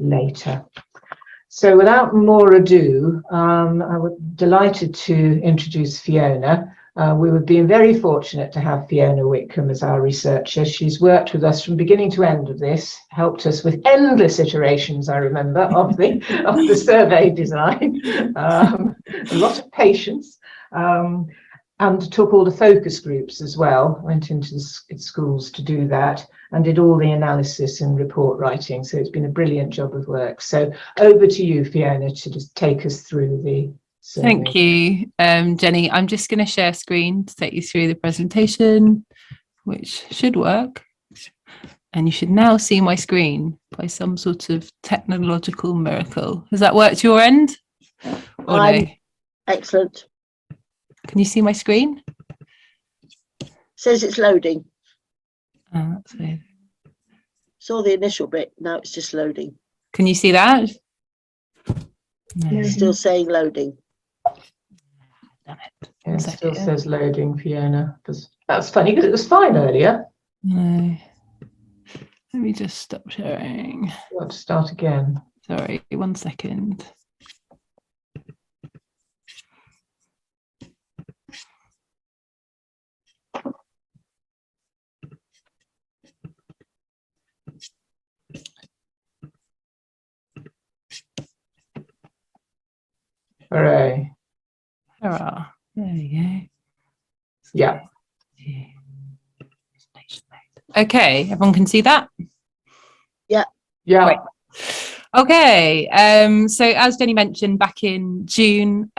later. So without more ado, I was delighted to introduce Fiona. We have been very fortunate to have Fiona Whitcomb as our researcher. She's worked with us from beginning to end of this, helped us with endless iterations, I remember, of the survey design, a lot of patience, and took all the focus groups as well, went into the schools to do that, and did all the analysis and report writing. So it's been a brilliant job of work. So over to you, Fiona, to just take us through the survey. Thank you, Jenny. I'm just going to share screen to take you through the presentation, which should work. And you should now see my screen by some sort of technological miracle. Has that worked your end? Or no? Excellent. Can you see my screen? Says it's loading. Oh, that's weird. Saw the initial bit, now it's just loading. Can you see that? No. Still saying loading. Damn it. Yeah, it still says loading, Fiona. That's funny because it was fine earlier. No. Let me just stop sharing. You want to start again? Sorry, 1 second. Hooray. Hurrah. There you go. Yeah. Okay, everyone can see that? Yeah. Yeah. Great. Okay, so as Jenny mentioned, back in June,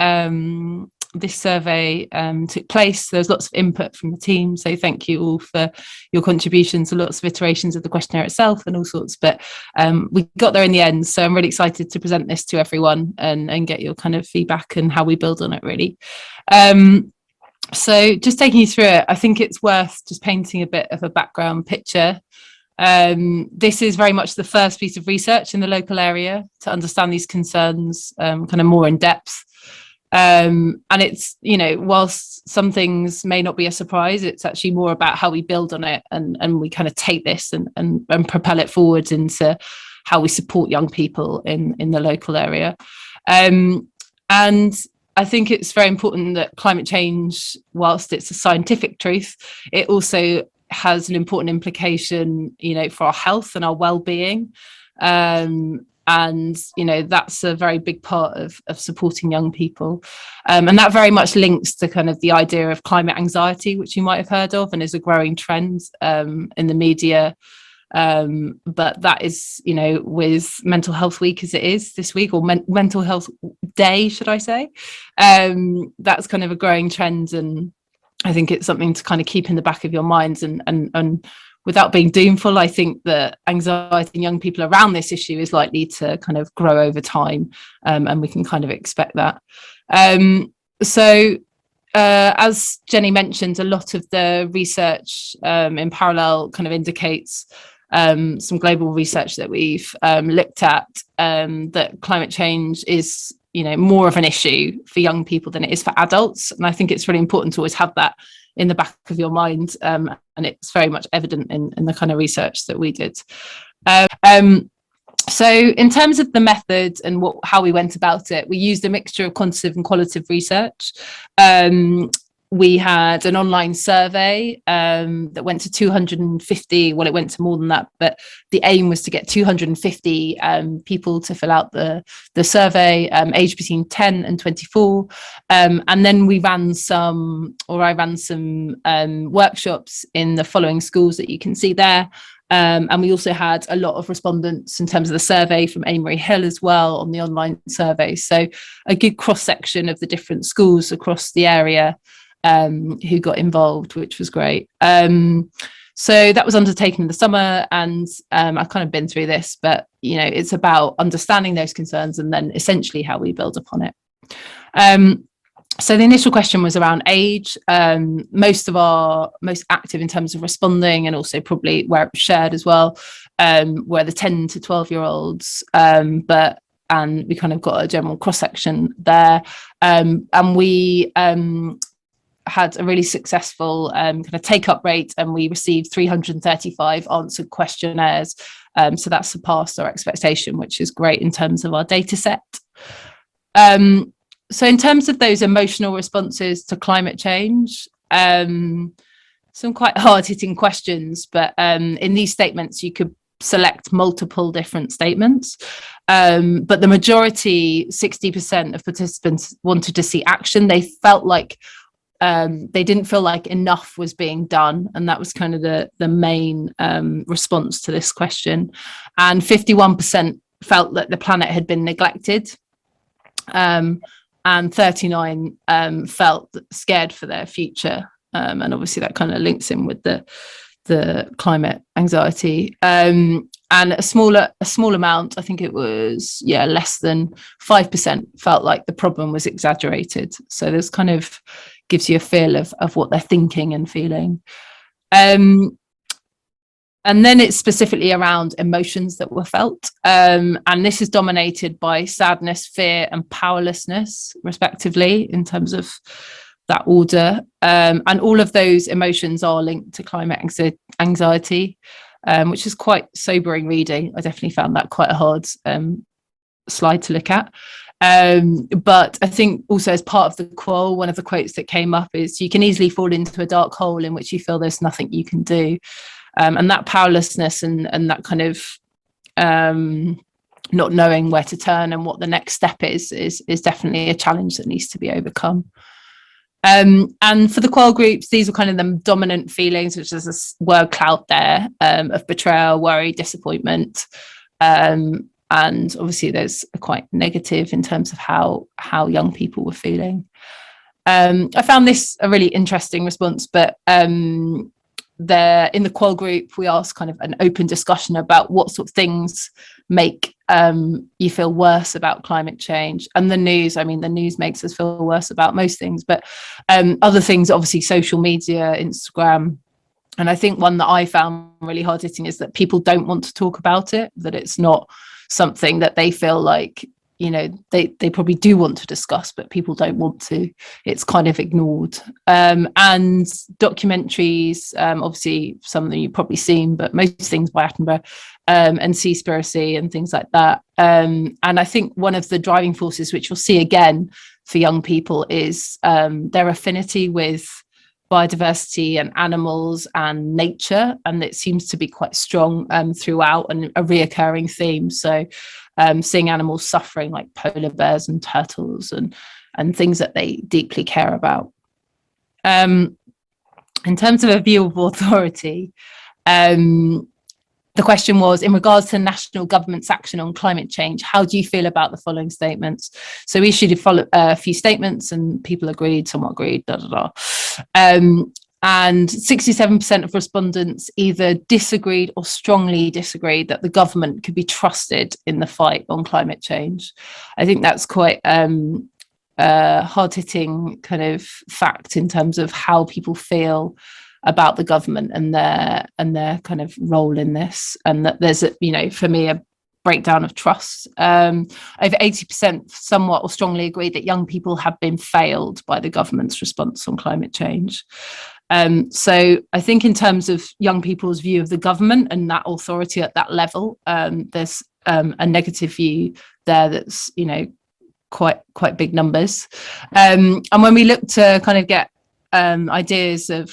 this survey took place. There's lots of input from the team, so thank you all for your contributions to lots of iterations of the questionnaire itself and all sorts, but we got there in the end, so I'm really excited to present this to everyone and get your kind of feedback and how we build on it, really. So just taking you through it, I think it's worth just painting a bit of a background picture. This is very much the first piece of research in the local area to understand these concerns kind of more in depth. And it's, you know, whilst some things may not be a surprise, it's actually more about how we build on it and we kind of take this and propel it forward into how we support young people in the local area. And I think it's very important that climate change, whilst it's a scientific truth, it also has an important implication, you know, for our health and our well-being. And, you know, that's a very big part of supporting young people. And that very much links to kind of the idea of climate anxiety, which you might have heard of and is a growing trend in the media. But that is, you know, with Mental Health Week as it is this week, or Mental Health Day, should I say, that's kind of a growing trend. And I think it's something to kind of keep in the back of your minds and without being doomful, I think that anxiety in young people around this issue is likely to kind of grow over time, and we can kind of expect that. So as Jenny mentioned, a lot of the research in parallel kind of indicates some global research that we've looked at, that climate change is, you know, more of an issue for young people than it is for adults. And I think it's really important to always have that in the back of your mind. And it's very much evident in the kind of research that we did. So in terms of the method and how we went about it, we used a mixture of quantitative and qualitative research. We had an online survey that went to 250, well, it went to more than that, but the aim was to get 250 people to fill out the survey, aged between 10 and 24. And then I ran some workshops in the following schools that you can see there. And we also had a lot of respondents in terms of the survey from Amory Hill as well on the online survey. So a good cross-section of the different schools across the area who got involved, which was great. So that was undertaken in the summer, and I've kind of been through this, but you know, it's about understanding those concerns and then essentially how we build upon it. So the initial question was around age. Most active in terms of responding, and also probably where it was shared as well, were the 10 to 12-year-olds, and we kind of got a general cross-section there. And we had a really successful kind of take-up rate, and we received 335 answered questionnaires So that surpassed our expectation, which is great in terms of our data set. So in terms of those emotional responses to climate change, some quite hard-hitting questions, but in these statements, you could select multiple different statements. But the majority, 60% of participants wanted to see action. They felt like they didn't feel like enough was being done. And that was kind of the main response to this question. And 51% felt that the planet had been neglected. And 39 felt scared for their future. And obviously that kind of links in with the climate anxiety. And a small amount, I think it was, less than 5% felt like the problem was exaggerated. So this kind of gives you a feel of what they're thinking and feeling. And then it's specifically around emotions that were felt. And this is dominated by sadness, fear, and powerlessness, respectively, in terms of that order. And all of those emotions are linked to climate anxiety, which is quite sobering reading. I definitely found that quite a hard slide to look at. But I think also as part of the quote, one of the quotes that came up is, you can easily fall into a dark hole in which you feel there's nothing you can do. And that powerlessness and that kind of not knowing where to turn and what the next step is definitely a challenge that needs to be overcome. And for the qual groups, these were kind of the dominant feelings, which is a word cloud there, of betrayal, worry, disappointment. And obviously there's a quite negative in terms of how young people were feeling. I found this a really interesting response, but there in the qual group, we asked kind of an open discussion about what sort of things make you feel worse about climate change. And the news makes us feel worse about most things, but other things, obviously social media, Instagram. And I think one that I found really hard hitting is that people don't want to talk about it, that it's not something that they feel like, they probably do want to discuss, but people don't want to. It's kind of ignored. And documentaries, obviously some of them you've probably seen, but most things by Attenborough, and Seaspiracy and things like that. And I think one of the driving forces, which you'll see again for young people, is their affinity with biodiversity and animals and nature, and it seems to be quite strong throughout and a reoccurring theme. So seeing animals suffering, like polar bears and turtles, and things that they deeply care about. In terms of a view of authority, the question was, in regards to national government's action on climate change, how do you feel about the following statements? So we issued a few statements and people agreed, somewhat agreed, and 67% of respondents either disagreed or strongly disagreed that the government could be trusted in the fight on climate change. I think that's quite a hard-hitting kind of fact in terms of how people feel about the government and their kind of role in this, and that there's for me a breakdown of trust. Over 80% somewhat or strongly agree that young people have been failed by the government's response on climate change. So I think in terms of young people's view of the government and that authority at that level, there's a negative view there that's quite big numbers. And when we look to kind of get ideas of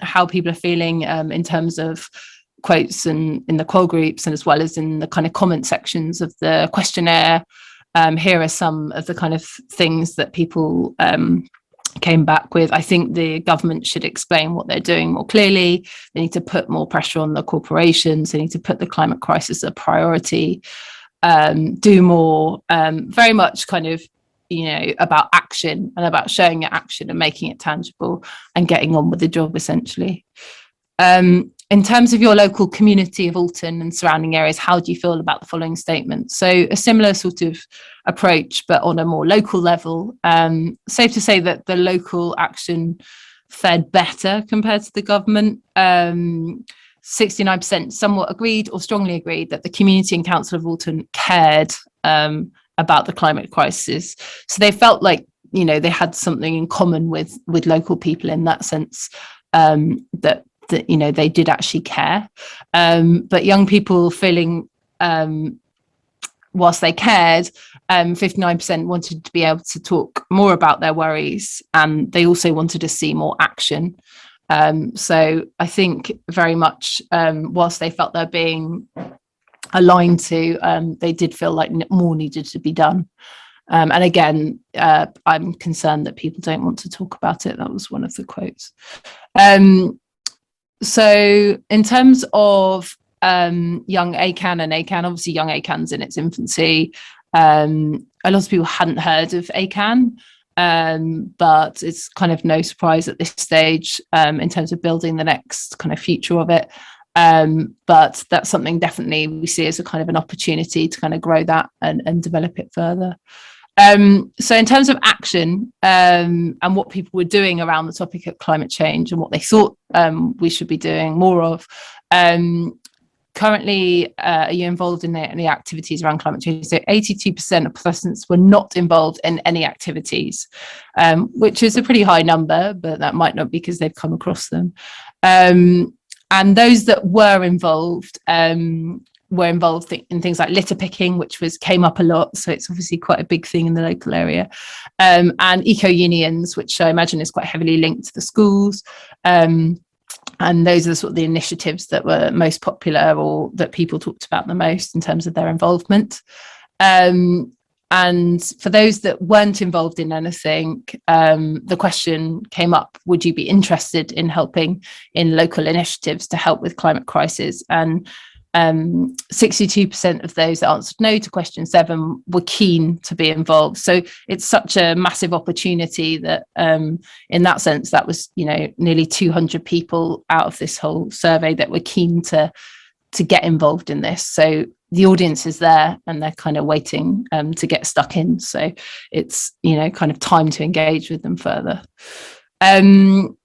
how people are feeling in terms of quotes and in the qual groups, and as well as in the kind of comment sections of the questionnaire, here are some of the kind of things that people came back with. I think the government should explain what they're doing more clearly. They need to put more pressure on the corporations. They need to put the climate crisis a priority, do more, very much kind of about action and about showing your action and making it tangible and getting on with the job, essentially. In terms of your local community of Alton and surrounding areas, how do you feel about the following statements? So a similar sort of approach, but on a more local level. Safe to say that the local action fared better compared to the government. 69% somewhat agreed or strongly agreed that the community and council of Alton cared about the climate crisis. So they felt like, they had something in common with local people in that sense, that that, you know, they did actually care. But young people feeling, whilst they cared, 59% wanted to be able to talk more about their worries, and they also wanted to see more action. So I think very much, whilst they felt they're being aligned to, they did feel like more needed to be done. And again, I'm concerned that people don't want to talk about it. That was one of the quotes. So in terms of young ACAN and ACAN, obviously young ACAN's in its infancy. A lot of people hadn't heard of ACAN, but it's kind of no surprise at this stage in terms of building the next kind of future of it. But that's something definitely we see as a kind of an opportunity to kind of grow that and develop it further. So in terms of action and what people were doing around the topic of climate change and what they thought we should be doing more of, currently, are you involved in any activities around climate change? So 82% of participants were not involved in any activities, which is a pretty high number, but that might not be because they've come across them. And those that were involved in things like litter picking, which came up a lot. So it's obviously quite a big thing in the local area. And eco-unions, which I imagine is quite heavily linked to the schools. And those are sort of the initiatives that were most popular or that people talked about the most in terms of their involvement. And for those that weren't involved in anything, the question came up, would you be interested in helping in local initiatives to help with climate crisis? And 62% of those that answered no to question 7 were keen to be involved. So it's such a massive opportunity that in that sense, that was, you know, nearly 200 people out of this whole survey that were keen to get involved in this. So the audience is there and they're kind of waiting to get stuck in. So it's, you know, kind of time to engage with them further. Out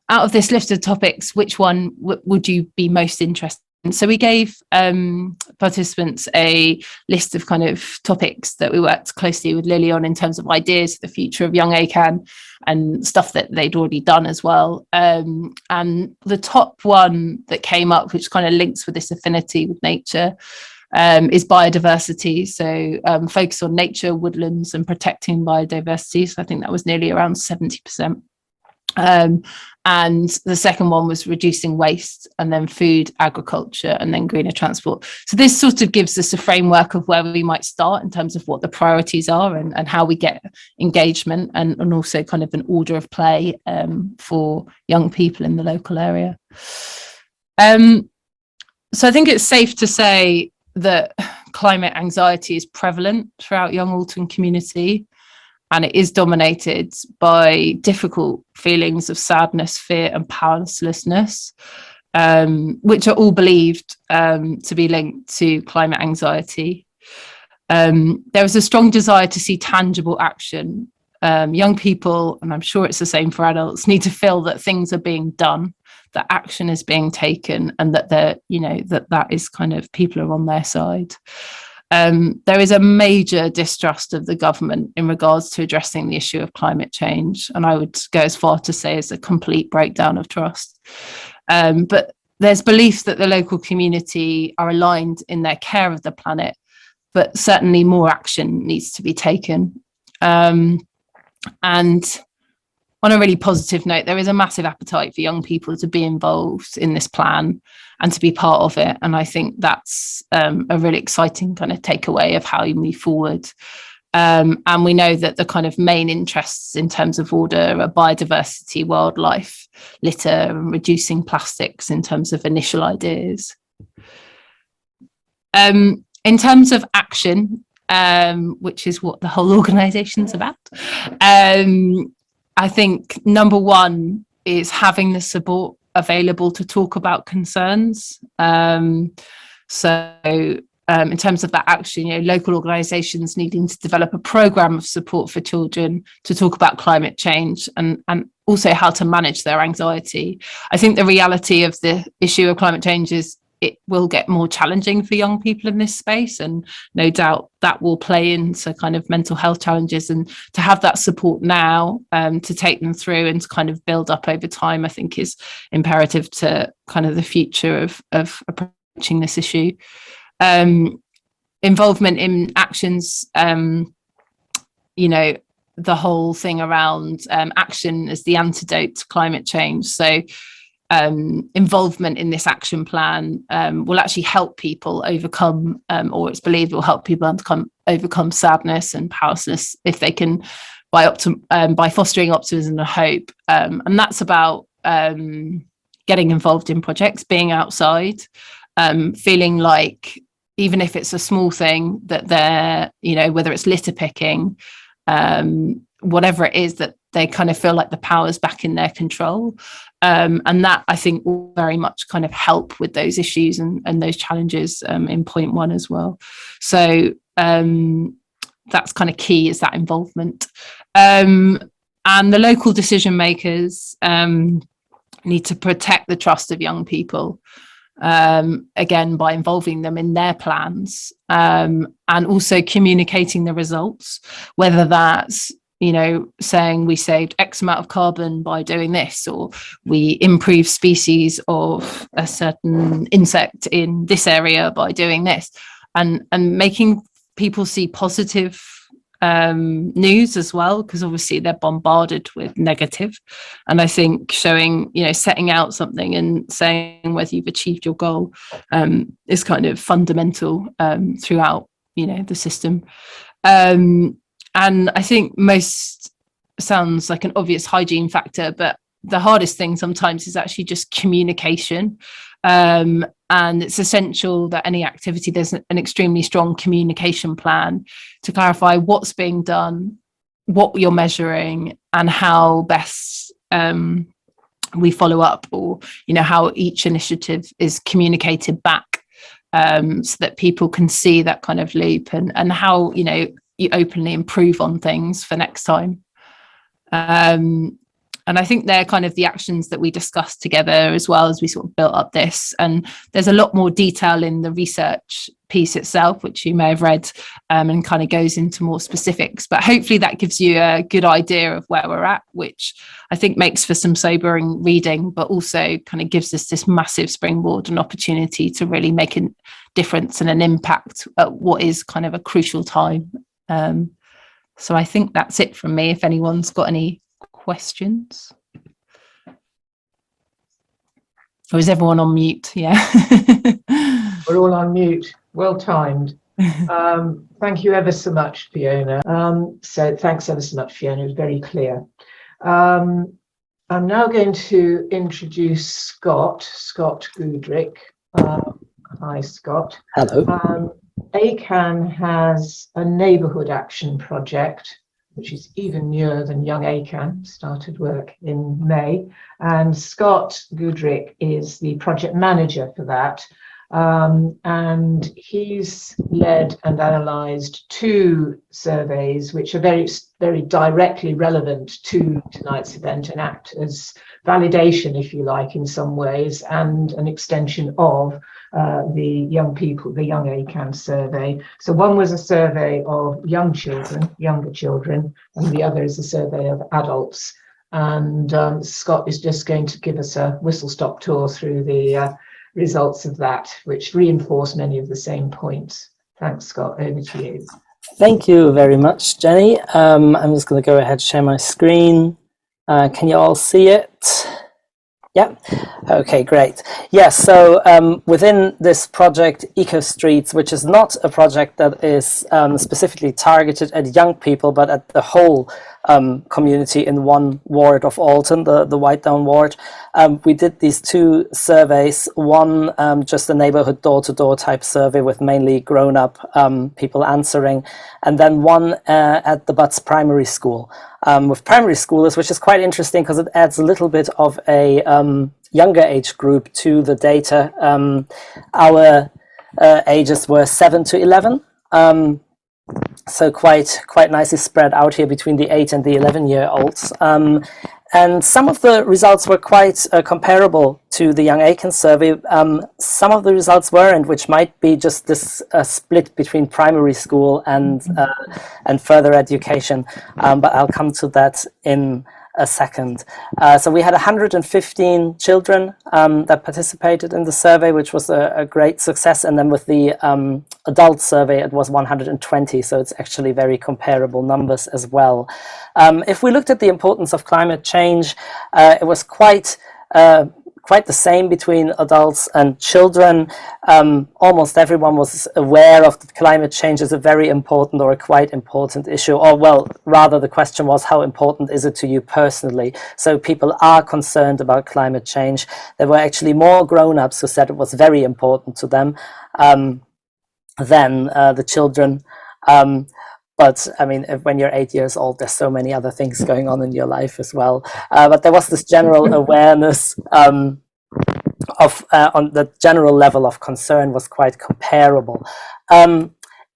of this list of topics, which one would you be most interested in? So we gave participants a list of kind of topics that we worked closely with Lily on in terms of ideas for the future of young ACAN and stuff that they'd already done as well. And the top one that came up, which kind of links with this affinity with nature, is biodiversity. So focus on nature, woodlands and protecting biodiversity. So I think that was nearly around 70%. And the second one was reducing waste, and then food, agriculture, and then greener transport. So this sort of gives us a framework of where we might start in terms of what the priorities are and how we get engagement and also kind of an order of play for young people in the local area. So I think it's safe to say that climate anxiety is prevalent throughout young Alton community. And it is dominated by difficult feelings of sadness, fear and powerlessness, which are all believed to be linked to climate anxiety. There is a strong desire to see tangible action. Young people, and I'm sure it's the same for adults, need to feel that things are being done, that action is being taken, and that they're, you know, that is kind of people are on their side. There is a major distrust of the government in regards to addressing the issue of climate change. And I would go as far to say it's a complete breakdown of trust. But there's belief that the local community are aligned in their care of the planet, but certainly more action needs to be taken. And on a really positive note, there is a massive appetite for young people to be involved in this plan and to be part of it. And I think that's a really exciting kind of takeaway of how you move forward. And we know that the kind of main interests in terms of order are biodiversity, wildlife, litter, and reducing plastics in terms of initial ideas. In terms of action, which is what the whole organisation's about, I think number one is having the support available to talk about concerns. So in terms of that action, you know, local organisations needing to develop a programme of support for children to talk about climate change and also how to manage their anxiety. I think the reality of the issue of climate change is it will get more challenging for young people in this space, and no doubt that will play into kind of mental health challenges, and to have that support now to take them through and to kind of build up over time, I think is imperative to kind of the future of approaching this issue. Involvement in actions, you know, the whole thing around action as the antidote to climate change. So involvement in this action plan will actually help people overcome, or it's believed will help people overcome sadness and powerlessness if they can, by fostering optimism and hope. And that's about getting involved in projects, being outside, feeling like, even if it's a small thing, that they're, you know, whether it's litter picking, whatever it is, that they kind of feel like the power's back in their control. And that, I think, will very much kind of help with those issues and those challenges in point one as well. So that's kind of key, is that involvement. And the local decision makers need to protect the trust of young people, again, by involving them in their plans, and also communicating the results, whether that's, you know, saying we saved X amount of carbon by doing this, or we improved species of a certain insect in this area by doing this, and making people see positive news as well, because obviously they're bombarded with negative. And I think showing, you know, setting out something and saying whether you've achieved your goal is kind of fundamental throughout, you know, the system. And I think most sounds like an obvious hygiene factor, but the hardest thing sometimes is actually just communication. And it's essential that any activity, there's an extremely strong communication plan to clarify what's being done, what you're measuring, and how best we follow up, or, you know, how each initiative is communicated back, so that people can see that kind of loop, and how, you know, you openly improve on things for next time. And I think they're kind of the actions that we discussed together as well as we sort of built up this. And there's a lot more detail in the research piece itself, which you may have read, and kind of goes into more specifics. But hopefully that gives you a good idea of where we're at, which I think makes for some sobering reading, but also kind of gives us this massive springboard and opportunity to really make a difference and an impact at what is kind of a crucial time. So I think that's it from me, if anyone's got any questions. Or is everyone on mute? Yeah. We're all on mute. Well timed. Thank you ever so much, Fiona. So thanks ever so much, Fiona. It was very clear. I'm now going to introduce Scott Goodrick. Hi, Scott. Hello. ACAN has a neighbourhood action project, which is even newer than Young ACAN, started work in May. And Scott Goodrick is the project manager for that. And he's led and analysed 2 surveys, which are very, very directly relevant to tonight's event and act as validation, if you like, in some ways, and an extension of the young people, the Young ACAN survey. So one was a survey of younger children, and the other is a survey of adults. And Scott is just going to give us a whistle-stop tour through the results of that, which reinforce many of the same points. Thanks, Scott. Over to you. Thank you very much, Jenny. I'm just going to go ahead and share my screen. Can you all see it? Yeah. Okay, great. Yes, so within this project, Eco Streets, which is not a project that is specifically targeted at young people, but at the whole community in one ward of Alton, the White Down ward, we did these 2 surveys. One just a neighborhood door-to-door type survey with mainly grown-up people answering, and then one at the Butts Primary School with primary schoolers, which is quite interesting because it adds a little bit of a younger age group to the data. Our ages were 7 to 11. So quite nicely spread out here between the 8 and the 11-year-olds. And some of the results were quite comparable to the Young Akins survey. Some of the results weren't, which might be just this split between primary school and further education. But I'll come to that in a second. So we had 115 children that participated in the survey, which was a great success. And then with the adult survey, it was 120. So it's actually very comparable numbers as well. If we looked at the importance of climate change, it was quite the same between adults and children. Almost everyone was aware of that climate change as a very important or a quite important issue, or well, rather the question was, how important is it to you personally? So people are concerned about climate change. There were actually more grown-ups who said it was very important to them than the children. But I mean, when you're 8 years old, there's so many other things going on in your life as well. But there was this general awareness on the general level of concern was quite comparable.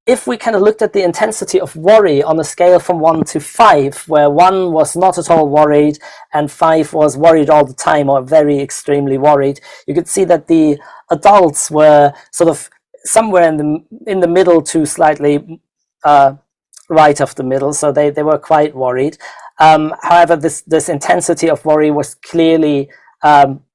If we kind of looked at the intensity of worry on a scale from 1 to 5, where 1 was not at all worried and 5 was worried all the time or very extremely worried, you could see that the adults were sort of somewhere in the middle to slightly right of the middle, so they were quite worried. However, this intensity of worry was clearly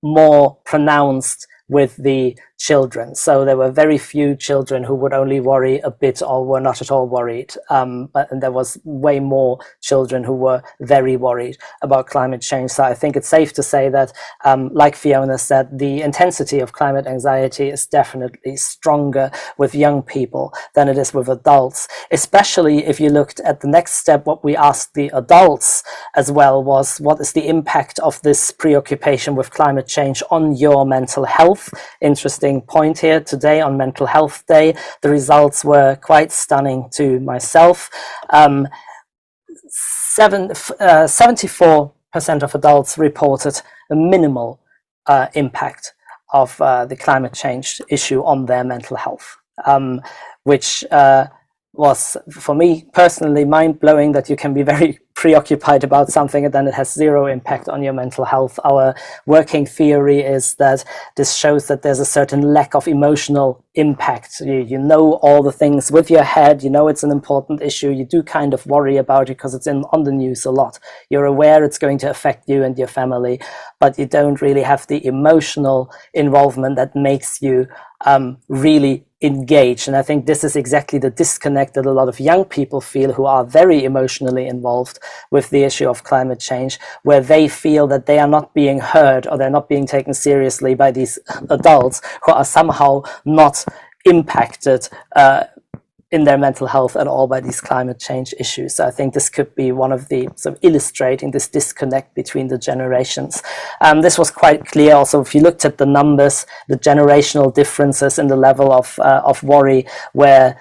more pronounced with the children. So there were very few children who would only worry a bit or were not at all worried. But there was way more children who were very worried about climate change. So I think it's safe to say that, like Fiona said, the intensity of climate anxiety is definitely stronger with young people than it is with adults, especially if you looked at the next step. What we asked the adults as well was, what is the impact of this preoccupation with climate change on your mental health? Interesting point here today on Mental Health Day. The results were quite stunning to myself. 74% of adults reported a minimal impact of the climate change issue on their mental health, which was, for me personally, mind-blowing that you can be very preoccupied about something and then it has zero impact on your mental health. Our working theory is that this shows that there's a certain lack of emotional impact. You know all the things with your head, you know it's an important issue, you do kind of worry about it because it's on the news a lot. You're aware it's going to affect you and your family, but you don't really have the emotional involvement that makes you really engaged. And I think this is exactly the disconnect that a lot of young people feel who are very emotionally involved with the issue of climate change, where they feel that they are not being heard or they're not being taken seriously by these adults who are somehow not impacted in their mental health at all by these climate change issues. So I think this could be one of the sort of illustrating this disconnect between the generations. This was quite clear also if you looked at the numbers, the generational differences in the level of worry, where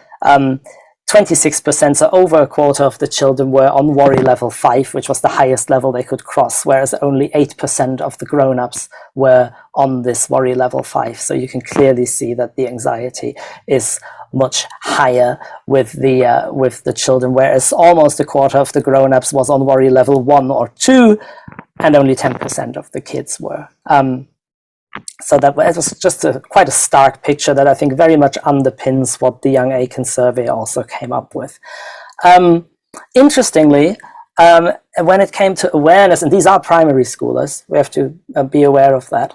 26%, so over a quarter of the children were on worry level 5, which was the highest level they could cross, whereas only 8% of the grown-ups were on this worry level 5. So you can clearly see that the anxiety is much higher with the children, whereas almost a quarter of the grown-ups was on worry level 1 or 2, and only 10% of the kids were. So that was just quite a stark picture that I think very much underpins what the Young Akins survey also came up with. Interestingly, when it came to awareness, and these are primary schoolers, we have to be aware of that,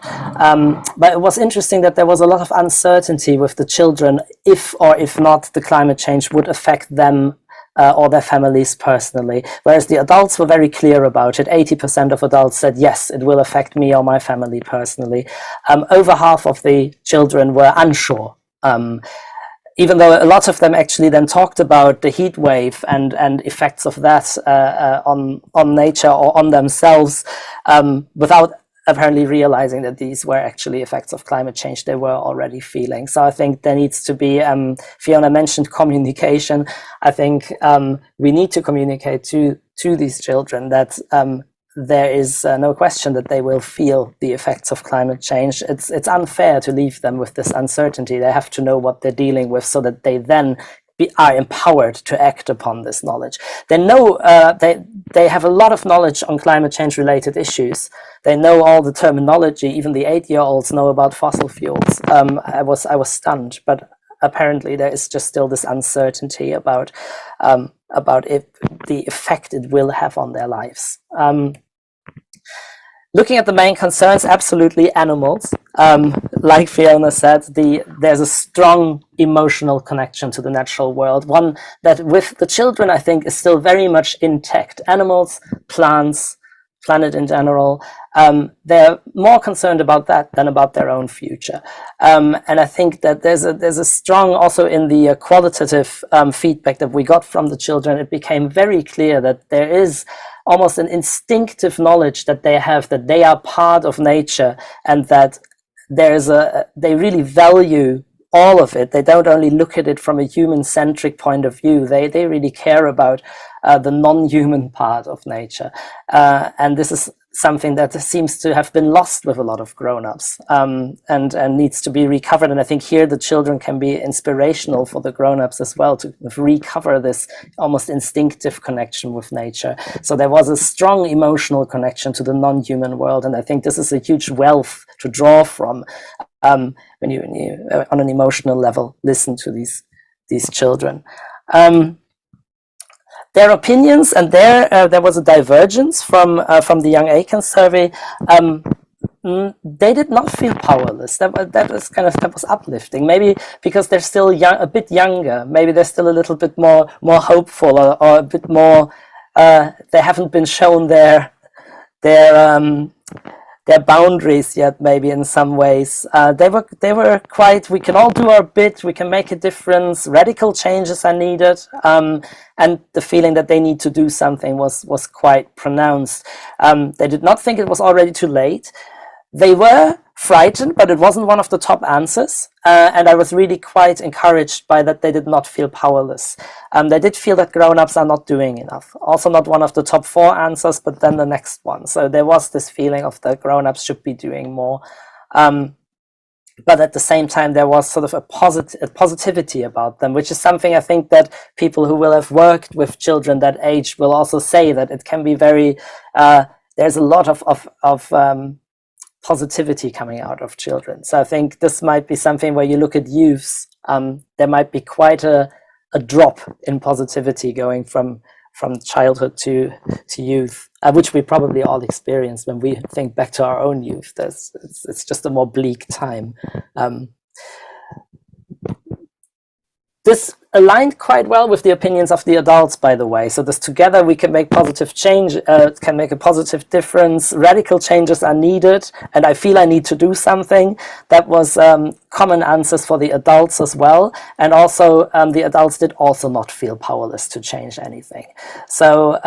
but it was interesting that there was a lot of uncertainty with the children if or if not the climate change would affect them or their families personally, whereas the adults were very clear about it. 80% of adults said, yes, it will affect me or my family personally. Over half of the children were unsure, even though a lot of them actually then talked about the heat wave and effects of that on nature or on themselves, without apparently realizing that these were actually effects of climate change they were already feeling. So I think there needs to be, Fiona mentioned communication. I think we need to communicate to these children that there is no question that they will feel the effects of climate change. It's unfair to leave them with this uncertainty. They have to know what they're dealing with so that they then are empowered to act upon this knowledge. They know, they have a lot of knowledge on climate change related issues. They know all the terminology. Even the 8-year-olds know about fossil fuels. I was stunned, but apparently there is just still this uncertainty about if the effect it will have on their lives. Looking at the main concerns, absolutely animals. Like Fiona said, there's a strong emotional connection to the natural world, one that with the children I think is still very much intact. Animals, plants, planet in general, they're more concerned about that than about their own future. And I think that there's a strong, also in the qualitative feedback that we got from the children, it became very clear that there is almost an instinctive knowledge that they have, that they are part of nature, and that they really value all of it. They don't only look at it from a human-centric point of view. They really care about the non-human part of nature. And this is something that seems to have been lost with a lot of grown-ups, and needs to be recovered. And I think here the children can be inspirational for the grown-ups as well, to recover this almost instinctive connection with nature. So there was a strong emotional connection to the non-human world, and I think this is a huge wealth to draw from when you on an emotional level listen to these children. Their opinions, and there was a divergence from the Young Akins survey. They did not feel powerless. That was uplifting. Maybe because they're still a bit younger. Maybe they're still a little bit more hopeful, or a bit more. They haven't been shown their boundaries yet, maybe in some ways. They were quite, we can all do our bit, we can make a difference, radical changes are needed, and the feeling that they need to do something was quite pronounced. They did not think it was already too late. They were frightened, but it wasn't one of the top answers, and I was really quite encouraged by that they did not feel powerless. They did feel that grown-ups are not doing enough. Also not one of the top 4 answers, but then the next one. So there was this feeling of the grown-ups should be doing more. But at the same time, there was sort of a positivity about them, which is something I think that people who will have worked with children that age will also say, that it can be very, there's a lot of positivity coming out of children. So I think this might be something where you look at youths, there might be quite a drop in positivity going from childhood to youth, which we probably all experience when we think back to our own youth. It's just a more bleak time. This aligned quite well with the opinions of the adults, by the way. So this together we can make positive change, can make a positive difference. Radical changes are needed, and I feel I need to do something. That was common answers for the adults as well. And also the adults did also not feel powerless to change anything. So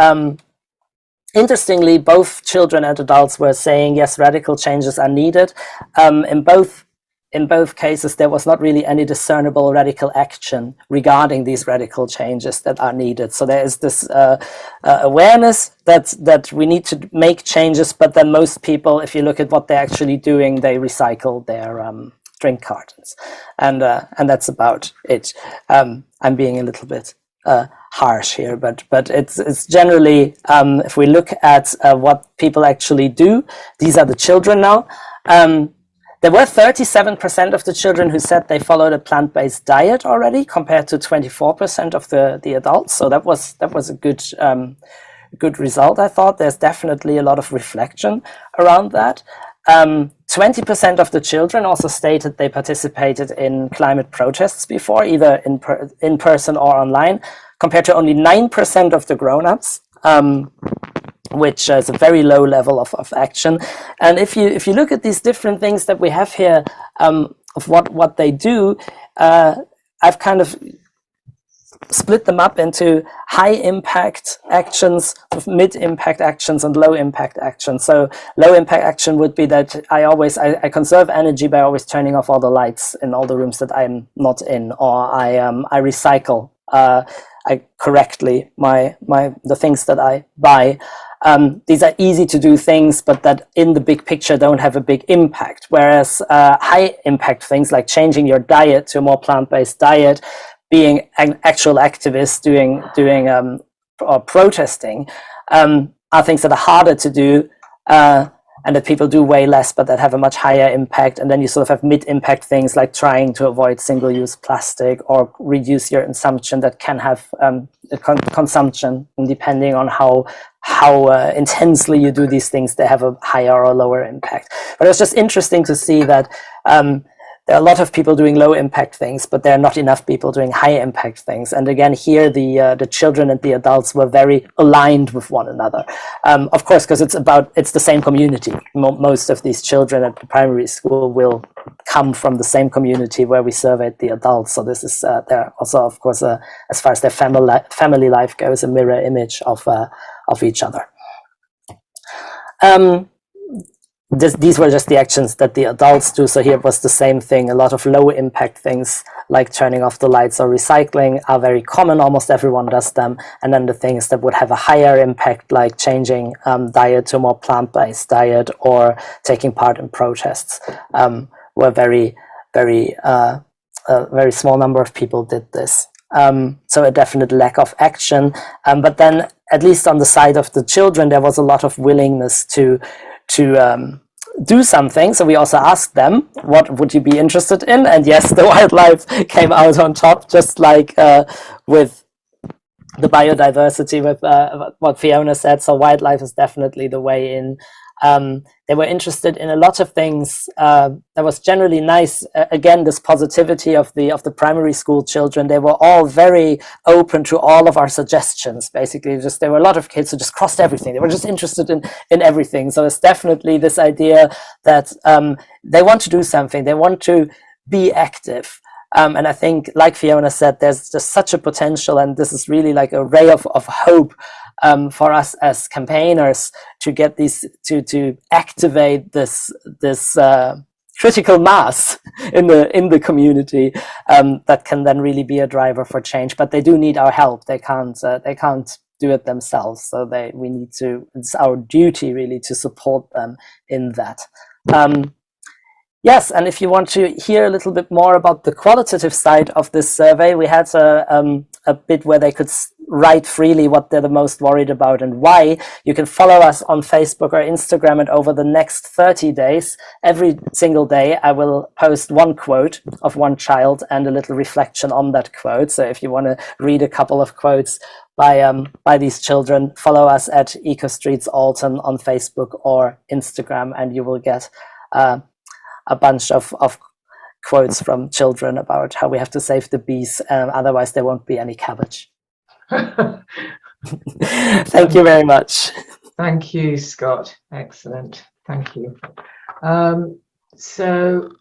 interestingly, both children and adults were saying, yes, radical changes are needed. In both cases, there was not really any discernible radical action regarding these radical changes that are needed. So there is this awareness that we need to make changes, but then most people, if you look at what they're actually doing, they recycle their drink cartons, and that's about it. I'm being a little bit harsh here, but it's generally, if we look at what people actually do, these are the children now. There were 37% of the children who said they followed a plant-based diet already, compared to 24% of the adults. So that was a good result, I thought. There's definitely a lot of reflection around that. 20% of the children also stated they participated in climate protests before, either in person or online, compared to only 9% of the grown-ups. Which is a very low level of action. And if you look at these different things that we have here, of what they do, I've kind of split them up into high impact actions, mid impact actions, and low impact actions. So low impact action would be that I conserve energy by always turning off all the lights in all the rooms that I'm not in, or I recycle correctly the things that I buy. These are easy to do things, but that in the big picture don't have a big impact. Whereas high impact things like changing your diet to a more plant-based diet being an actual activists, doing or protesting, are things that are harder to do, and that people do way less, but that have a much higher impact. And then you sort of have mid-impact things like trying to avoid single-use plastic or reduce your consumption, that can have consumption, and depending on how intensely you do these things, they have a higher or lower impact. But it was just interesting to see that there are a lot of people doing low impact things, but there are not enough people doing high impact things. And again, here the children and the adults were very aligned with one another. Of course, because it's the same community. Most of these children at the primary school will come from the same community where we surveyed the adults. So this is they're also, of course, as far as their family life goes, a mirror image of each other. These were just the actions that the adults do. So here was the same thing. A lot of low impact things like turning off the lights or recycling are very common. Almost everyone does them. And then the things that would have a higher impact, like changing diet to a more plant-based diet or taking part in protests, were very small number of people did this. So a definite lack of action. But then, at least on the side of the children, there was a lot of willingness to do something. So we also asked them, what would you be interested in? And yes, the wildlife came out on top, just like with the biodiversity, with what Fiona said. So wildlife is definitely the way in. They were interested in a lot of things. That was generally nice. Again, this positivity of the primary school children. They were all very open to all of our suggestions. Basically, there were a lot of kids who just crossed everything. They were just interested in everything. So it's definitely this idea that they want to do something. They want to be active. And I think, like Fiona said, there's just such a potential, and this is really like a ray of hope for us as campaigners to get these to activate this critical mass in the community that can then really be a driver for change. But they do need our help. They can't do it themselves. So it's our duty really to support them in that. Yes, and if you want to hear a little bit more about the qualitative side of this survey, we had a bit where they could write freely what they're the most worried about and why. You can follow us on Facebook or Instagram, and over the next 30 days, every single day, I will post one quote of one child and a little reflection on that quote. So if you want to read a couple of quotes by these children, follow us at EcoStreets Alton on Facebook or Instagram, and you will get a bunch of quotes from children about how we have to save the bees, otherwise there won't be any cabbage. Thank you very much. Thank you, Scott. Excellent. Thank you. So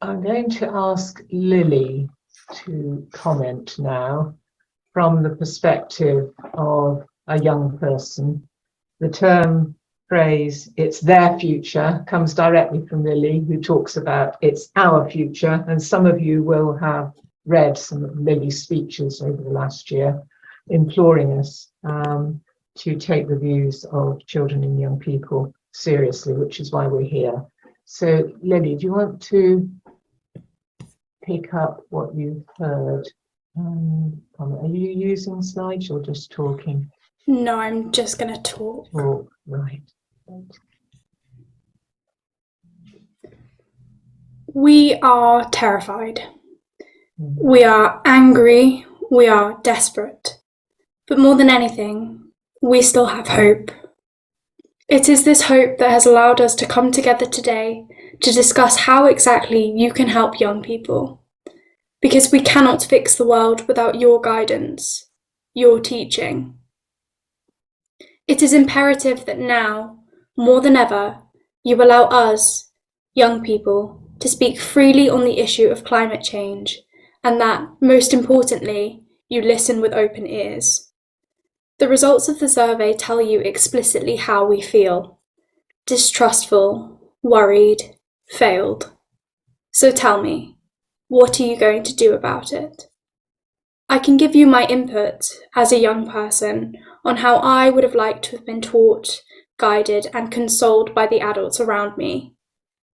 I'm going to ask Lily to comment now from the perspective of a young person. The phrase, it's their future, comes directly from Lily, who talks about it's our future. And some of you will have read some of Lily's speeches over the last year, imploring us to take the views of children and young people seriously, which is why we're here. So Lily, do you want to pick up what you've heard? Are you using slides or just talking? No, I'm just going to talk. Oh, right. We are terrified. We are angry. We are desperate. But more than anything, we still have hope. It is this hope that has allowed us to come together today to discuss how exactly you can help young people. Because we cannot fix the world without your guidance, your teaching. It is imperative that now, more than ever, you allow us, young people, to speak freely on the issue of climate change, and that, most importantly, you listen with open ears. The results of the survey tell you explicitly how we feel: distrustful, worried, failed. So tell me, what are you going to do about it? I can give you my input as a young person on how I would have liked to have been taught, guided, and consoled by the adults around me.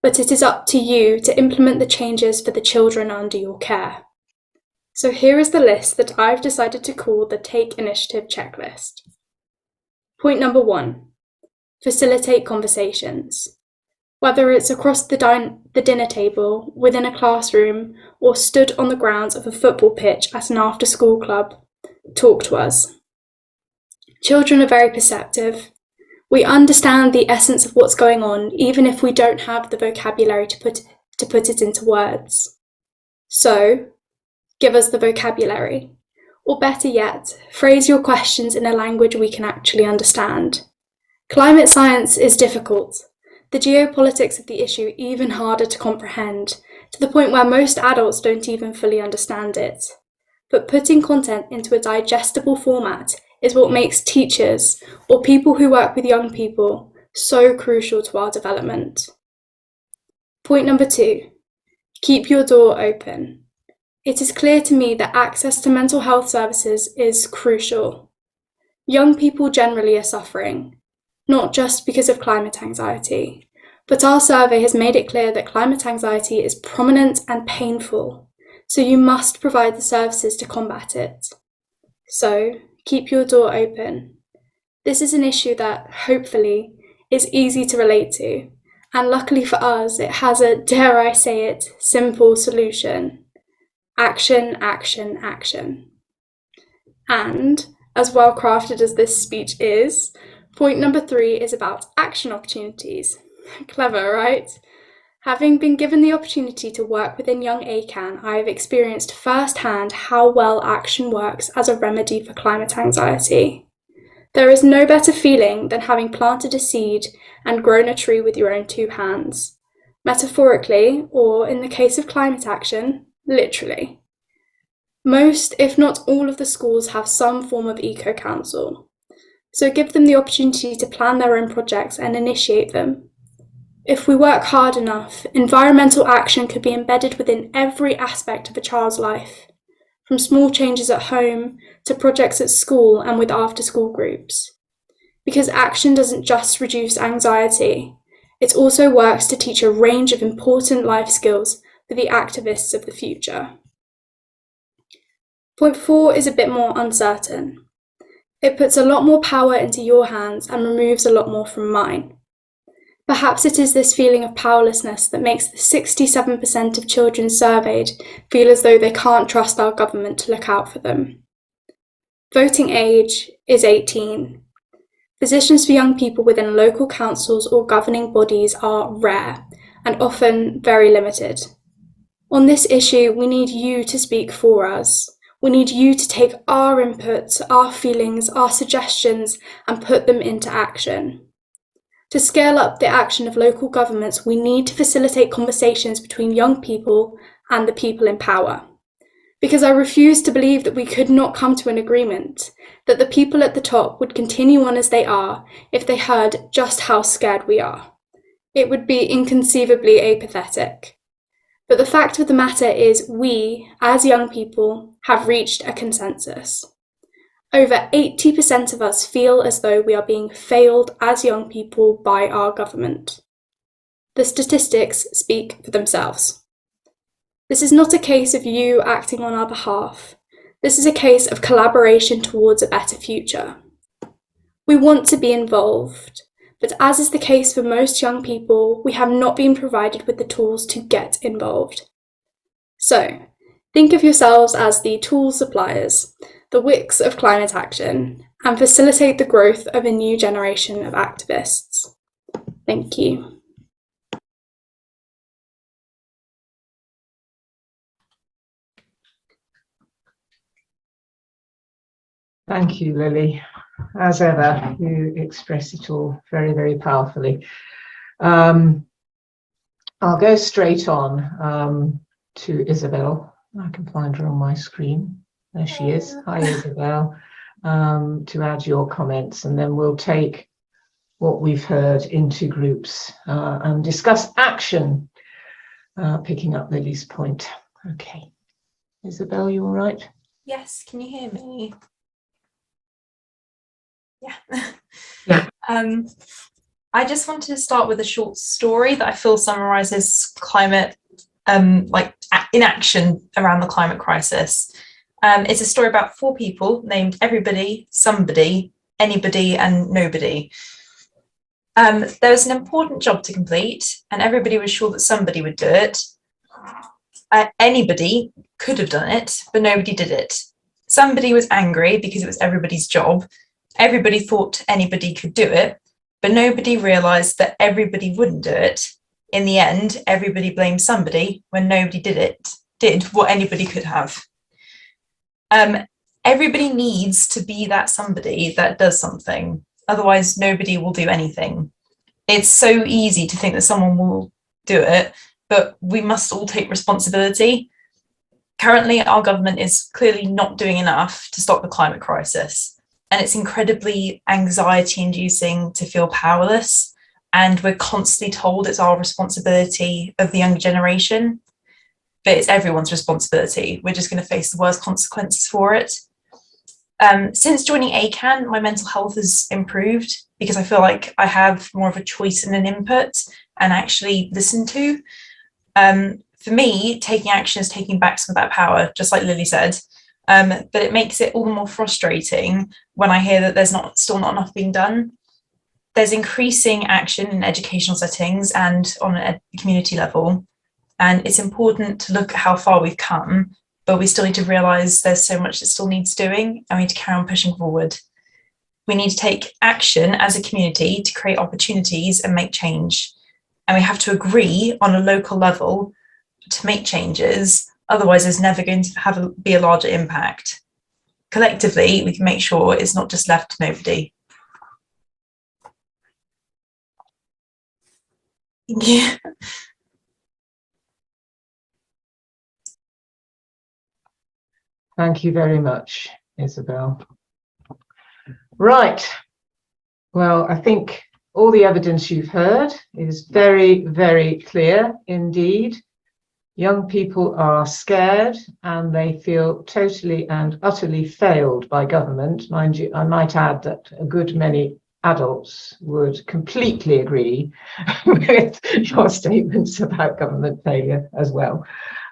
But it is up to you to implement the changes for the children under your care. So here is the list that I've decided to call the Take Initiative checklist. Point number 1, facilitate conversations. Whether it's across the dinner table, within a classroom, or stood on the grounds of a football pitch at an after-school club, talk to us. Children are very perceptive. We understand the essence of what's going on, even if we don't have the vocabulary to put it into words. So, give us the vocabulary. Or better yet, phrase your questions in a language we can actually understand. Climate science is difficult. The geopolitics of the issue even harder to comprehend, to the point where most adults don't even fully understand it. But putting content into a digestible format is what makes teachers, or people who work with young people, so crucial to our development. Point number 2, keep your door open. It is clear to me that access to mental health services is crucial. Young people generally are suffering, not just because of climate anxiety, but our survey has made it clear that climate anxiety is prominent and painful, so you must provide the services to combat it. So, keep your door open. This is an issue that, hopefully, is easy to relate to, and luckily for us, it has a, dare I say it, simple solution. Action, action, action. And, as well crafted as this speech is, point number 3 is about action opportunities. Clever, right? Having been given the opportunity to work within Young ACAN, I have experienced firsthand how well action works as a remedy for climate anxiety. There is no better feeling than having planted a seed and grown a tree with your own 2 hands. Metaphorically, or in the case of climate action, literally. Most, if not all of the schools have some form of eco-council. So give them the opportunity to plan their own projects and initiate them. If we work hard enough, environmental action could be embedded within every aspect of a child's life, from small changes at home to projects at school and with after-school groups. Because action doesn't just reduce anxiety, it also works to teach a range of important life skills for the activists of the future. Point 4 is a bit more uncertain. It puts a lot more power into your hands and removes a lot more from mine. Perhaps it is this feeling of powerlessness that makes the 67% of children surveyed feel as though they can't trust our government to look out for them. Voting age is 18. Positions for young people within local councils or governing bodies are rare and often very limited. On this issue, we need you to speak for us. We need you to take our input, our feelings, our suggestions, and put them into action. To scale up the action of local governments, we need to facilitate conversations between young people and the people in power. Because I refuse to believe that we could not come to an agreement, that the people at the top would continue on as they are if they heard just how scared we are. It would be inconceivably apathetic. But the fact of the matter is we, as young people, have reached a consensus. Over 80% of us feel as though we are being failed as young people by our government. The statistics speak for themselves. This is not a case of you acting on our behalf. This is a case of collaboration towards a better future. We want to be involved, but as is the case for most young people, we have not been provided with the tools to get involved. So, think of yourselves as the tool suppliers, the wicks of climate action, and facilitate the growth of a new generation of activists. Thank you. Thank you, Lily. As ever, you express it all very, very powerfully. I'll go straight on to Isabel. I can find her on my screen. There she is. Hi, Isabel. To add your comments, and then we'll take what we've heard into groups and discuss action, picking up Lily's point. Okay. Isabel, you all right? Yes, can you hear me? Yeah. Yeah. I just wanted to start with a short story that I feel summarizes climate, like inaction around the climate crisis. It's a story about 4 people named Everybody, Somebody, Anybody, and Nobody. There was an important job to complete, and everybody was sure that somebody would do it. Anybody could have done it, but nobody did it. Somebody was angry because it was everybody's job. Everybody thought anybody could do it, but nobody realised that everybody wouldn't do it. In the end, everybody blamed somebody when nobody did what anybody could have. Everybody needs to be that somebody that does something. Otherwise, nobody will do anything. It's so easy to think that someone will do it, but we must all take responsibility. Currently, our government is clearly not doing enough to stop the climate crisis, and it's incredibly anxiety-inducing to feel powerless, and we're constantly told it's our responsibility of the younger generation, but it's everyone's responsibility. We're just going to face the worst consequences for it. Since joining ACAN, my mental health has improved because I feel like I have more of a choice and an input and actually listened to. For me, taking action is taking back some of that power, just like Lily said. But it makes it all the more frustrating when I hear that there's still not enough being done. There's increasing action in educational settings and on a community level. And it's important to look at how far we've come, but we still need to realise there's so much that still needs doing, and we need to carry on pushing forward. We need to take action as a community to create opportunities and make change. And we have to agree on a local level to make changes, otherwise there's never going to be a larger impact. Collectively, we can make sure it's not just left to nobody. Thank you. Thank you very much, Isabel. Right. Well, I think all the evidence you've heard is very, very clear indeed. Young people are scared and they feel totally and utterly failed by government. Mind you, I might add that a good many adults would completely agree with your statements about government failure as well,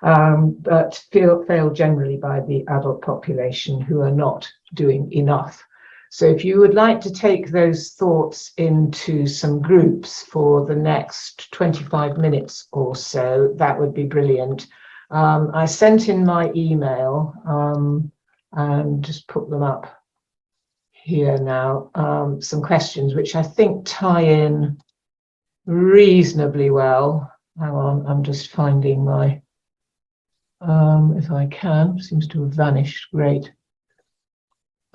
but failed generally by the adult population who are not doing enough. So if you would like to take those thoughts into some groups for the next 25 minutes or so, that would be brilliant. I sent in my email and just put them up here now, some questions which I think tie in reasonably well. Hang on, I'm just finding my, if I can, seems to have vanished, great.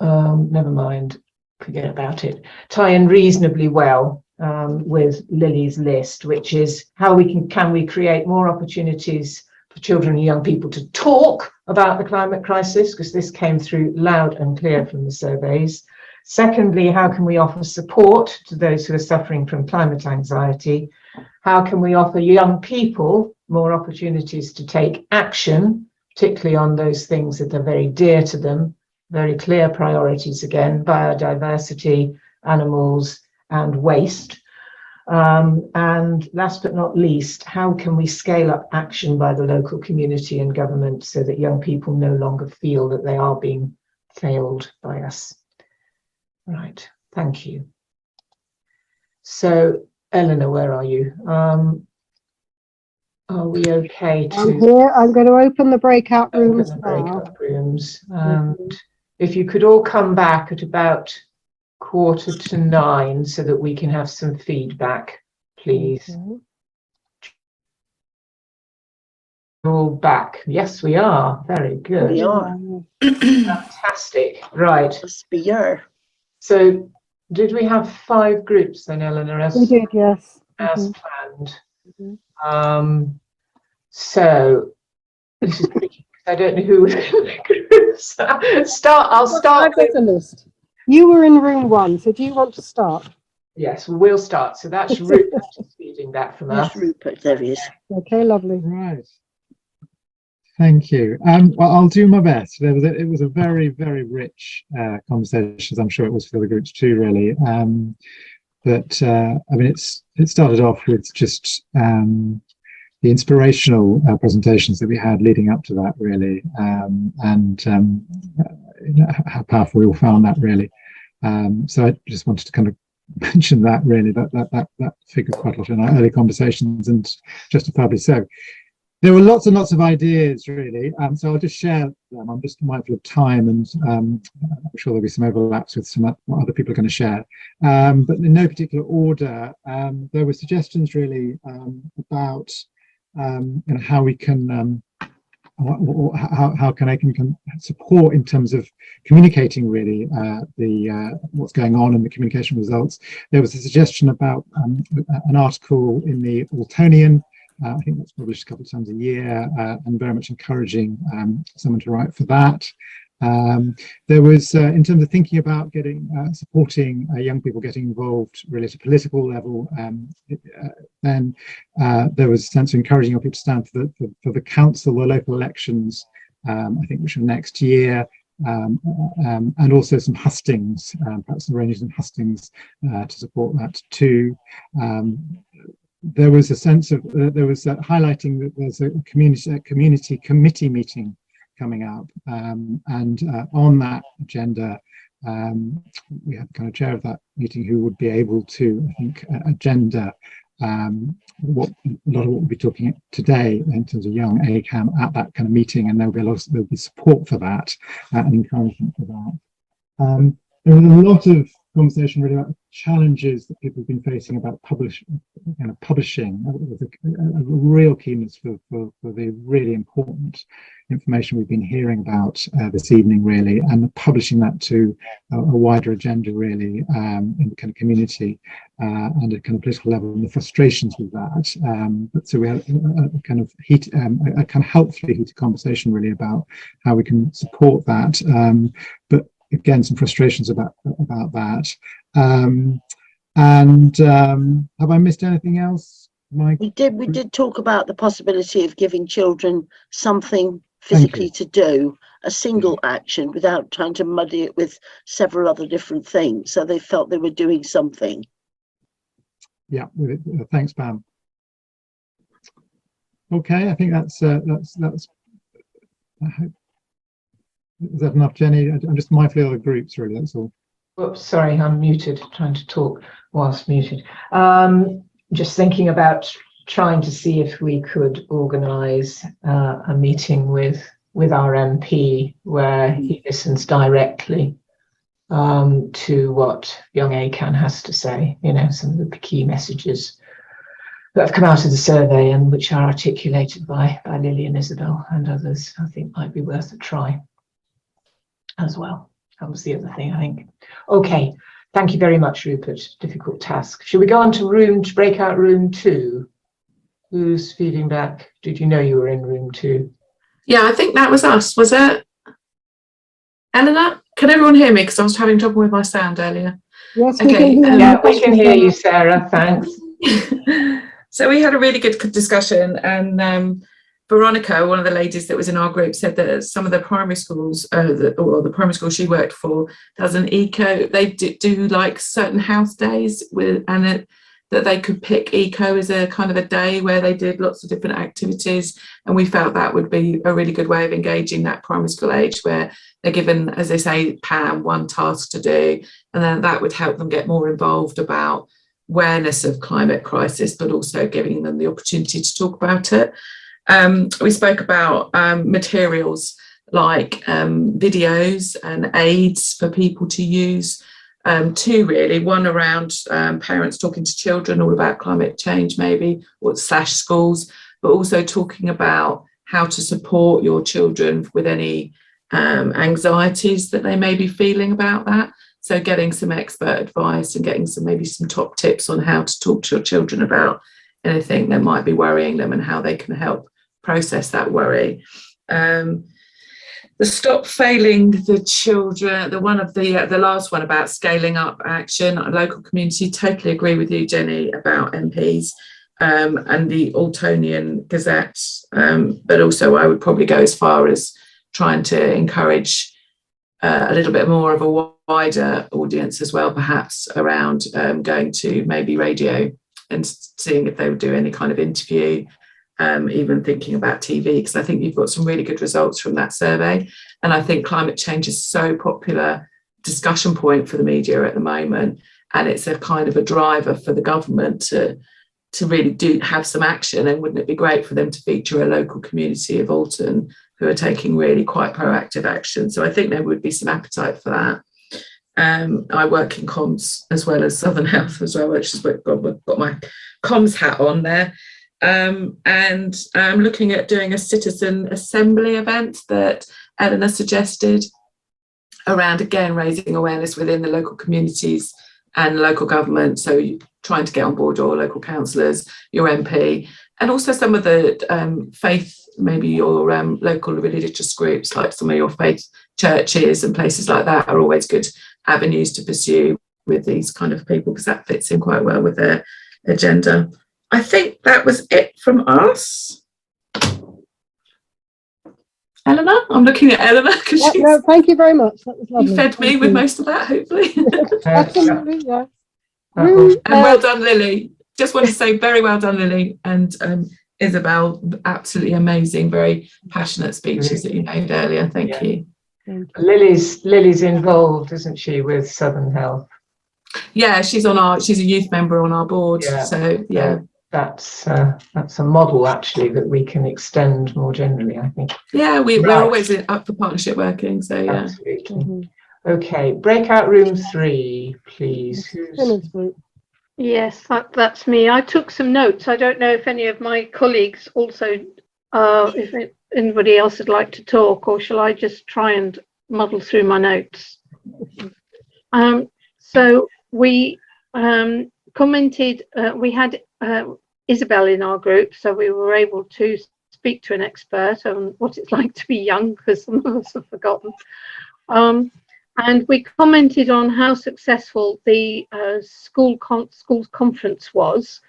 Never mind, forget about it. Tie in reasonably well with Lily's list, which is how can we create more opportunities for children and young people to talk about the climate crisis, because this came through loud and clear from the surveys. Secondly, how can we offer support to those who are suffering from climate anxiety? How can we offer young people more opportunities to take action, particularly on those things that are very dear to them? Very clear priorities again: biodiversity, animals, and waste. And last but not least, how can we scale up action by the local community and government so that young people no longer feel that they are being failed by us? Right, thank you. So, Eleanor, where are you? Are we okay to... I'm here. I'm going to open the breakout rooms now. Breakout rooms. And if you could all come back at about 8:45 so that we can have some feedback, please. Okay. We're all back. Yes, we are. Very good. We are. Fantastic. Right. Must be your. So did we have 5 groups then, Eleanor, as We did, yes. planned? Mhm. So this is tricky. I don't know who the groups are. I'll start I've got a list. You were in room 1, so do you want to start? Yes, we'll start. So that's Rupert feeding that from us. Yes, Rupert, there he is. Okay, lovely. Right. Thank you. Well, I'll do my best. It was a very, very rich conversation, as I'm sure it was for the groups too, really. But I mean, it started off with just inspirational presentations that we had leading up to that, really, and how powerful we all found that, really. So I just wanted to kind of mention that, really, that figured quite a lot in our early conversations, and justifiably so. There were lots and lots of ideas, really, so I'll just share them. I'm just mindful of time, and I'm sure there'll be some overlaps with some what other people are going to share. But in no particular order, there were suggestions, really, about how we can, how Aiken can support in terms of communicating, really, what's going on and the communication results. There was a suggestion about an article in the Waltonian. I think that's published a couple of times a year, and very much encouraging someone to write for that. There was, in terms of thinking about supporting young people getting involved really at a political level, then there was a sense of encouraging young people to stand for the council or local elections, I think, which are next year. And also some hustings, perhaps some ranges and hustings to support that too. There was a sense of highlighting that there's a community committee meeting coming up, and on that agenda, we had the kind of chair of that meeting who would be able to, I think, agenda what a lot of what we'll be talking today in terms of young ACAM at that kind of meeting, and there'll be support for that and encouragement for that. There was a lot of conversation really about the challenges that people have been facing about publishing. With a real keenness for the really important information we've been hearing about this evening, really, and publishing that to a wider agenda, really, in the kind of community and a kind of political level, and the frustrations with that. But so we had a kind of helpfully heated conversation, really, about how we can support that. But again, some frustrations about that. Have I missed anything else, Mike? We did talk about the possibility of giving children something physically to do, a single action, without trying to muddy it with several other different things, so they felt they were doing something. Yeah, thanks, Pam. Okay, I think that's I hope. Is that enough, Jenny? I'm just mindful of the groups, really, that's all. Oops, sorry, I'm muted, trying to talk whilst muted. Just thinking about trying to see if we could organise a meeting with our MP where he listens directly to what young ACAN has to say, some of the key messages that have come out of the survey and which are articulated by Lily and Isabel and others. I think might be worth a try as well. That was the other thing, I think. Okay, thank you very much, Rupert. Difficult task. Should we go on to breakout room 2? Who's feeding back? Did you know you were in room 2? Yeah, I think that was us. Was it? Eleanor? Can everyone hear me? Because I was having trouble with my sound earlier. Yes, okay. Yeah, we can hear you, Sarah. Thanks. So we had a really good discussion, and Veronica, one of the ladies that was in our group, said that some of the primary schools, the primary school she worked for, does an eco. They do like certain house days that they could pick eco as a kind of a day where they did lots of different activities, and we felt that would be a really good way of engaging that primary school age, where they're given, as they say, Pam, one task to do, and then that would help them get more involved about awareness of climate crisis, but also giving them the opportunity to talk about it. We spoke about materials like videos and aids for people to use, two really, one around parents talking to children all about climate change maybe, or / schools, but also talking about how to support your children with any anxieties that they may be feeling about that. So getting some expert advice and getting maybe some top tips on how to talk to your children about anything that might be worrying them and how they can help process that worry. The Stop Failing the Children, the last one about scaling up action, local community, totally agree with you, Jenny, about MPs and the Waltonian Gazette, but also I would probably go as far as trying to encourage a little bit more of a wider audience as well, perhaps around going to maybe radio and seeing if they would do any kind of interview even thinking about TV, because I think you've got some really good results from that survey. And I think climate change is so popular discussion point for the media at the moment, and it's a kind of a driver for the government to really have some action. And wouldn't it be great for them to feature a local community of Alton who are taking really quite proactive action? So I think there would be some appetite for that. I work in comms as well as Southern Health as well, which is what I've got my comms hat on there. And I'm looking at doing a citizen assembly event that Eleanor suggested around, again, raising awareness within the local communities and local government. So trying to get on board your local councillors, your MP, and also some of the faith, maybe your local religious groups, like some of your faith churches and places like that are always good avenues to pursue with these kind of people, because that fits in quite well with their agenda. I think that was it from us. Eleanor, I'm looking at Eleanor because No, thank you very much. That was lovely. you fed me Thank with you. most of that, hopefully. Absolutely, yeah. And well done, Lily. Just want to say very well done, Lily, and Isabel, absolutely amazing, very passionate speeches that you made earlier. Thank you. Lily's involved, isn't she, with Southern Health? Yeah, she's a youth member on our board. Yeah. So yeah. That's a model actually that we can extend more generally, I think. Yeah, we're Right. always up for partnership working. So yeah. Absolutely. Okay, breakout room 3, please. Yes, that's me. I took some notes. I don't know if any of my colleagues also, if anybody else would like to talk, or shall I just try and muddle through my notes? So we commented, we had Isabel in our group, so we were able to speak to an expert on what it's like to be young, because some of us have forgotten. And we commented on how successful the schools conference was,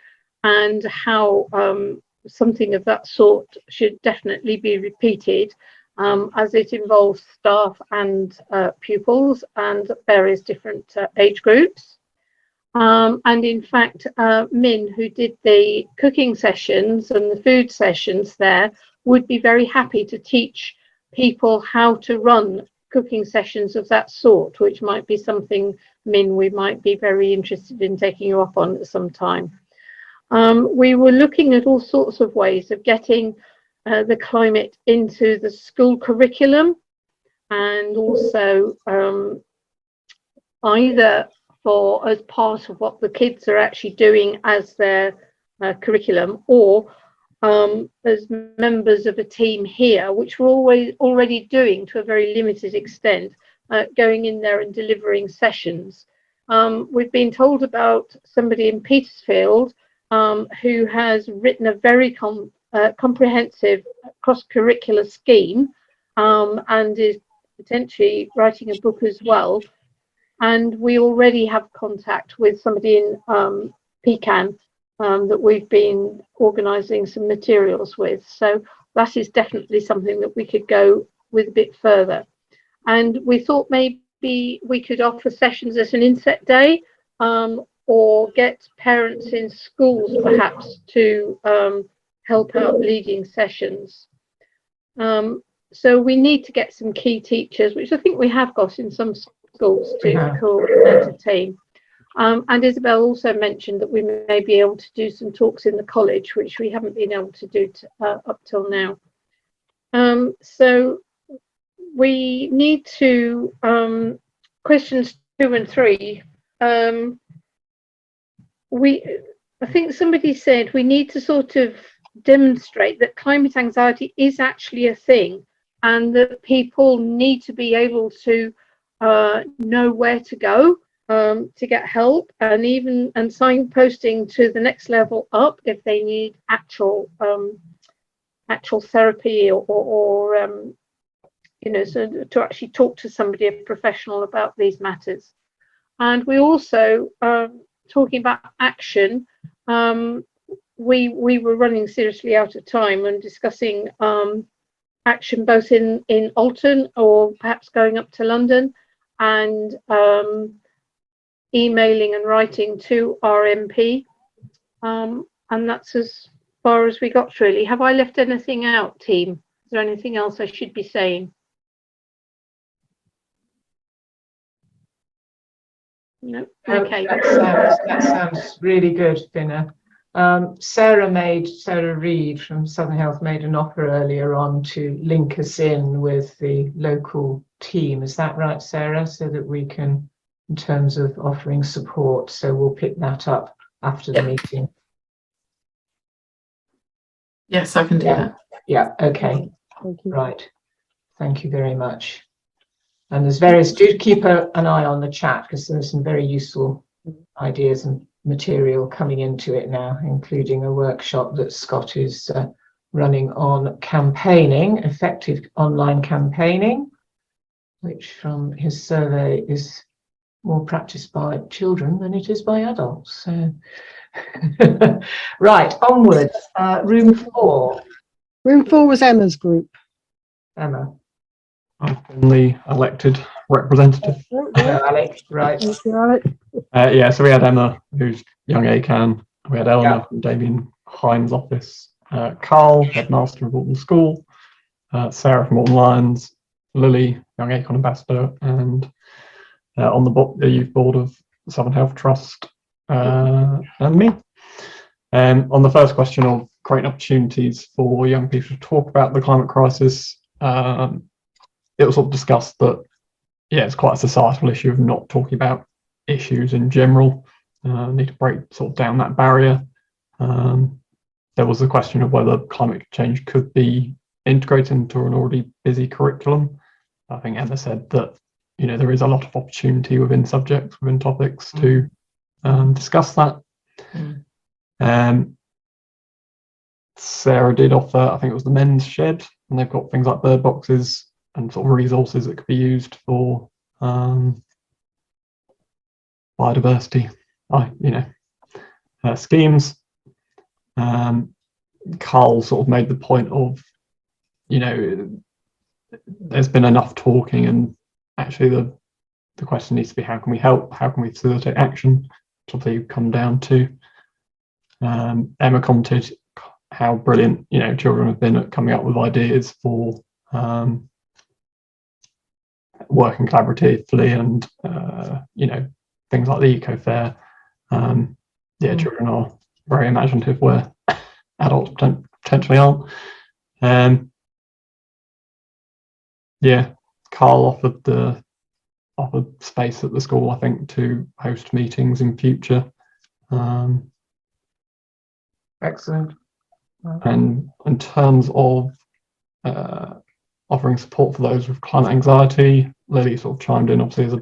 and how something of that sort should definitely be repeated, as it involves staff and pupils and various different age groups. And in fact, Min, who did the cooking sessions and the food sessions there, would be very happy to teach people how to run cooking sessions of that sort, which might be something, Min, we might be very interested in taking you up on at some time. We were looking at all sorts of ways of getting the climate into the school curriculum, and also either for as part of what the kids are actually doing as their curriculum, or as members of a team here, which we're already doing to a very limited extent, going in there and delivering sessions. We've been told about somebody in Petersfield who has written a very comprehensive cross-curricular scheme, and is potentially writing a book as well. And we already have contact with somebody in Pecan that we've been organising some materials with. So that is definitely something that we could go with a bit further. And we thought maybe we could offer sessions at an inset day, or get parents in schools perhaps to help out leading sessions. So we need to get some key teachers, which I think we have got in some schools, to coordinate a team. And Isabel also mentioned that we may be able to do some talks in the college, which we haven't been able to do up till now. So we need to, questions 2 and 3, I think somebody said we need to sort of demonstrate that climate anxiety is actually a thing, and that people need to be able to know where to go to get help, and even signposting to the next level up if they need actual therapy, or you know, so to actually talk to somebody, a professional, about these matters. And we also talking about action. We were running seriously out of time and discussing action both in Alton, or perhaps going up to London, and emailing and writing to our MP, and that's as far as we got, really. Have I left anything out, team? Is there anything else I should be saying? No. Okay. That sounds really good, Finna. Sarah Reed from Southern Health made an offer earlier on to link us in with the local team. Is that right, Sarah? So that we can, in terms of offering support. So we'll pick that up after the meeting. Yes, I can do that. Yeah. Okay. Thank you. Right. Thank you very much. And there's various, do keep an eye on the chat, because there's some very useful ideas and material coming into it now, including a workshop that Scott is running on campaigning, effective online campaigning, which from his survey is more practiced by children than it is by adults. So, right, onwards, room 4. Room 4 was Emma's group. Emma. I've been the elected representative. Alec, right. Thank you, Alec. Yeah, so we had Emma, who's young ACAN. We had Eleanor from Damien Hines' office. Carl, headmaster of Alton School. Sarah from Alton Lions. Lily, young ACON ambassador, and on the youth board of Southern Health Trust, and me. On the first question of creating opportunities for young people to talk about the climate crisis, it was sort of discussed that, yeah, it's quite a societal issue of not talking about issues in general. Need to break sort of down that barrier. There was a question of whether climate change could be integrated into an already busy curriculum. I think Emma said that, you know, there is a lot of opportunity within subjects, within topics to discuss that. Sarah did offer, I think it was the men's shed, and they've got things like bird boxes and sort of resources that could be used for biodiversity, schemes. Carl sort of made the point of, you know, there's been enough talking, and actually the question needs to be, how can we help? How can we facilitate action? Which obviously come down to. Emma commented how brilliant, you know, children have been at coming up with ideas for working collaboratively, and you know, things like the eco fair. Children are very imaginative where adults potentially aren't. Carl offered space at the school, I think, to host meetings in future. Excellent. And in terms of offering support for those with climate anxiety, Lily sort of chimed in, obviously, as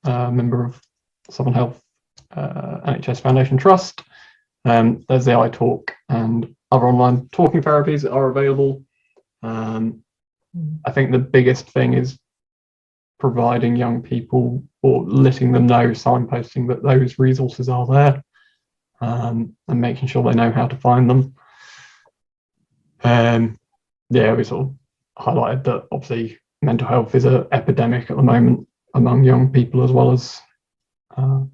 a member of Southern Health NHS Foundation Trust. There's the iTalk and other online talking therapies that are available. I think the biggest thing is providing young people, or letting them know, signposting that those resources are there, and making sure they know how to find them. We sort of highlighted that obviously mental health is an epidemic at the moment among young people, as well as the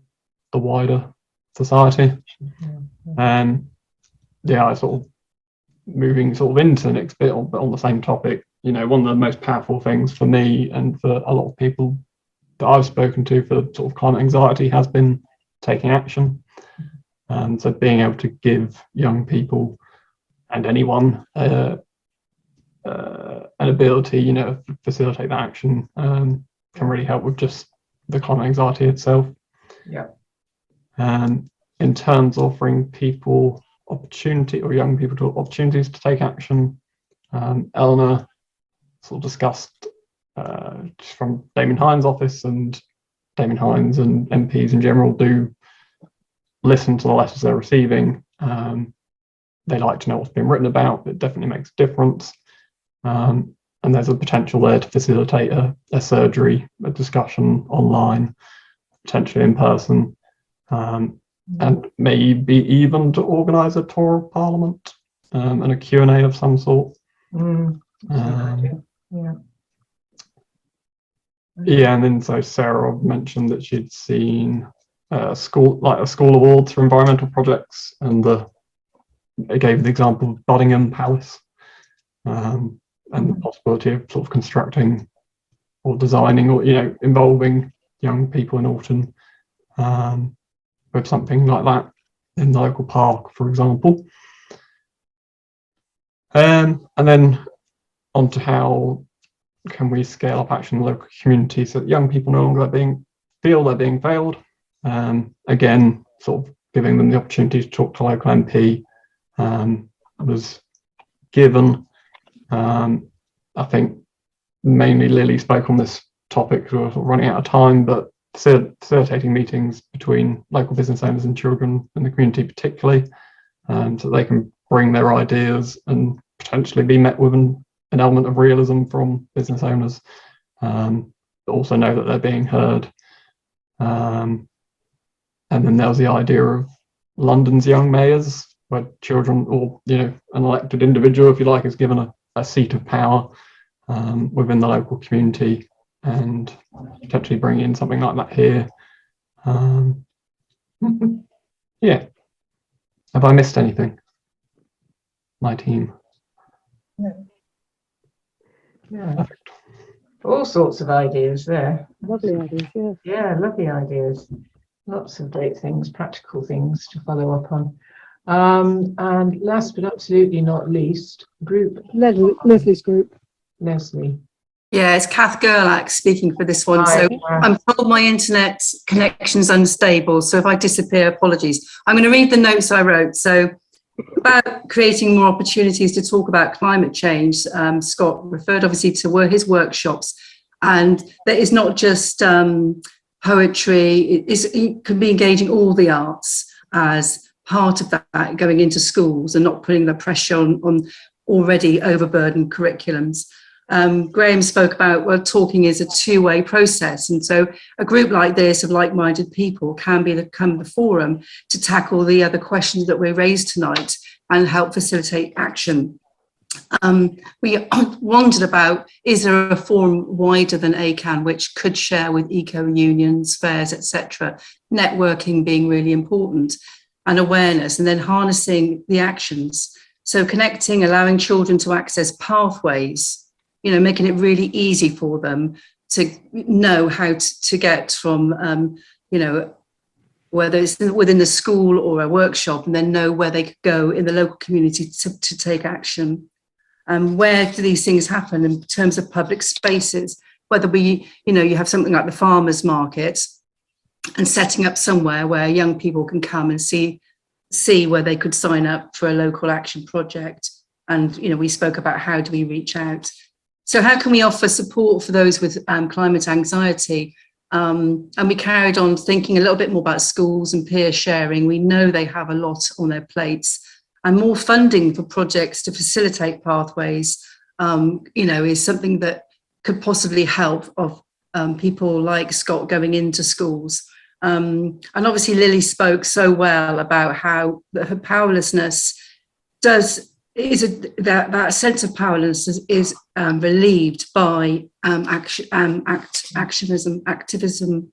wider society. I sort of moving sort of into the next bit on the same topic. You know, one of the most powerful things for me and for a lot of people that I've spoken to for sort of climate anxiety has been taking action. So being able to give young people and anyone an ability, you know, to facilitate that action can really help with just the climate anxiety itself. Yeah. In terms of offering people opportunity, or young people to opportunities to take action, Eleanor sort of discussed from Damien Hines' office, and Damien Hines and MPs in general do listen to the letters they're receiving. They like to know what's been written about. It definitely makes a difference. And there's a potential there to facilitate a surgery, a discussion online, potentially in person, and maybe even to organise a tour of Parliament and a Q&A of some sort. And then so Sarah mentioned that she'd seen a school awards for environmental projects, and the it gave the example of Buddingham Palace, and the possibility of sort of constructing or designing, or involving young people in Alton with something like that in the local park, for example. And then on to how can we scale up action in the local community so that young people no longer feel they're being failed. Again, sort of giving them the opportunity to talk to local MP was given. I think mainly Lily spoke on this topic, we were running out of time, but facilitating meetings between local business owners and children in the community particularly, so they can bring their ideas and potentially be met with an element of realism from business owners, but also know that they're being heard. And then there was the idea of London's young mayors, where children, or an elected individual, if you like, is given a seat of power within the local community, and potentially bring in something like that here. Yeah. Have I missed anything? My team. Yeah. Perfect. All sorts of ideas there. Lovely ideas, yeah. Yeah, lovely ideas. Lots of great things, practical things to follow up on. And last but absolutely not least, group. Leslie's group. Leslie. Yeah, it's Kath Gerlach speaking for this one. Hi, So Kath. I'm told my internet connection's unstable, so if I disappear, apologies. I'm going to read the notes I wrote. So about creating more opportunities to talk about climate change, Scott referred obviously to his workshops, and that is not just poetry, it could be engaging all the arts as part of that, going into schools and not putting the pressure on already overburdened curriculums. Graham spoke about, talking is a two-way process. And so a group like this of like-minded people can become the forum to tackle the other questions that we raised tonight and help facilitate action. We wondered about, is there a forum wider than ACAN which could share with eco-unions, fairs, etc., networking being really important, and awareness, and then harnessing the actions. So connecting, allowing children to access pathways, making it really easy for them to know how to get from, whether it's within the school or a workshop, and then know where they could go in the local community to take action. Where do these things happen in terms of public spaces? Whether you have something like the farmers market and setting up somewhere where young people can come and see where they could sign up for a local action project. And, we spoke about how do we reach out. So how can we offer support for those with climate anxiety? And we carried on thinking a little bit more about schools and peer sharing. We know they have a lot on their plates, and more funding for projects to facilitate pathways, is something that could possibly help of people like Scott going into schools. And obviously Lily spoke so well about how her powerlessness that sense of powerlessness is relieved by activism,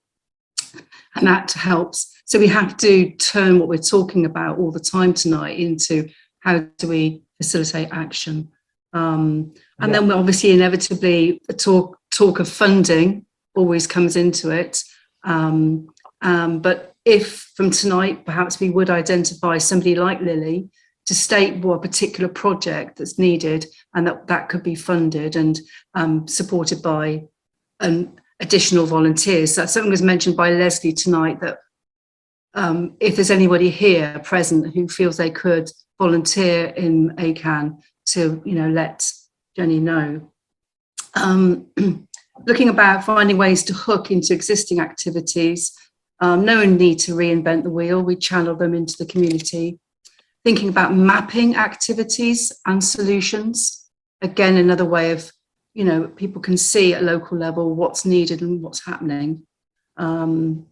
and that helps. So we have to turn what we're talking about all the time tonight into how do we facilitate action. And then we obviously inevitably talk of funding always comes into it. But if from tonight, perhaps we would identify somebody like Lily to state what a particular project that's needed, and that could be funded and supported by additional volunteers. So something was mentioned by Leslie tonight that if there's anybody here present who feels they could volunteer in ACAN to, let Jenny know. Looking about finding ways to hook into existing activities, no need to reinvent the wheel, we channel them into the community. Thinking about mapping activities and solutions. Again, another way of, people can see at local level what's needed and what's happening. And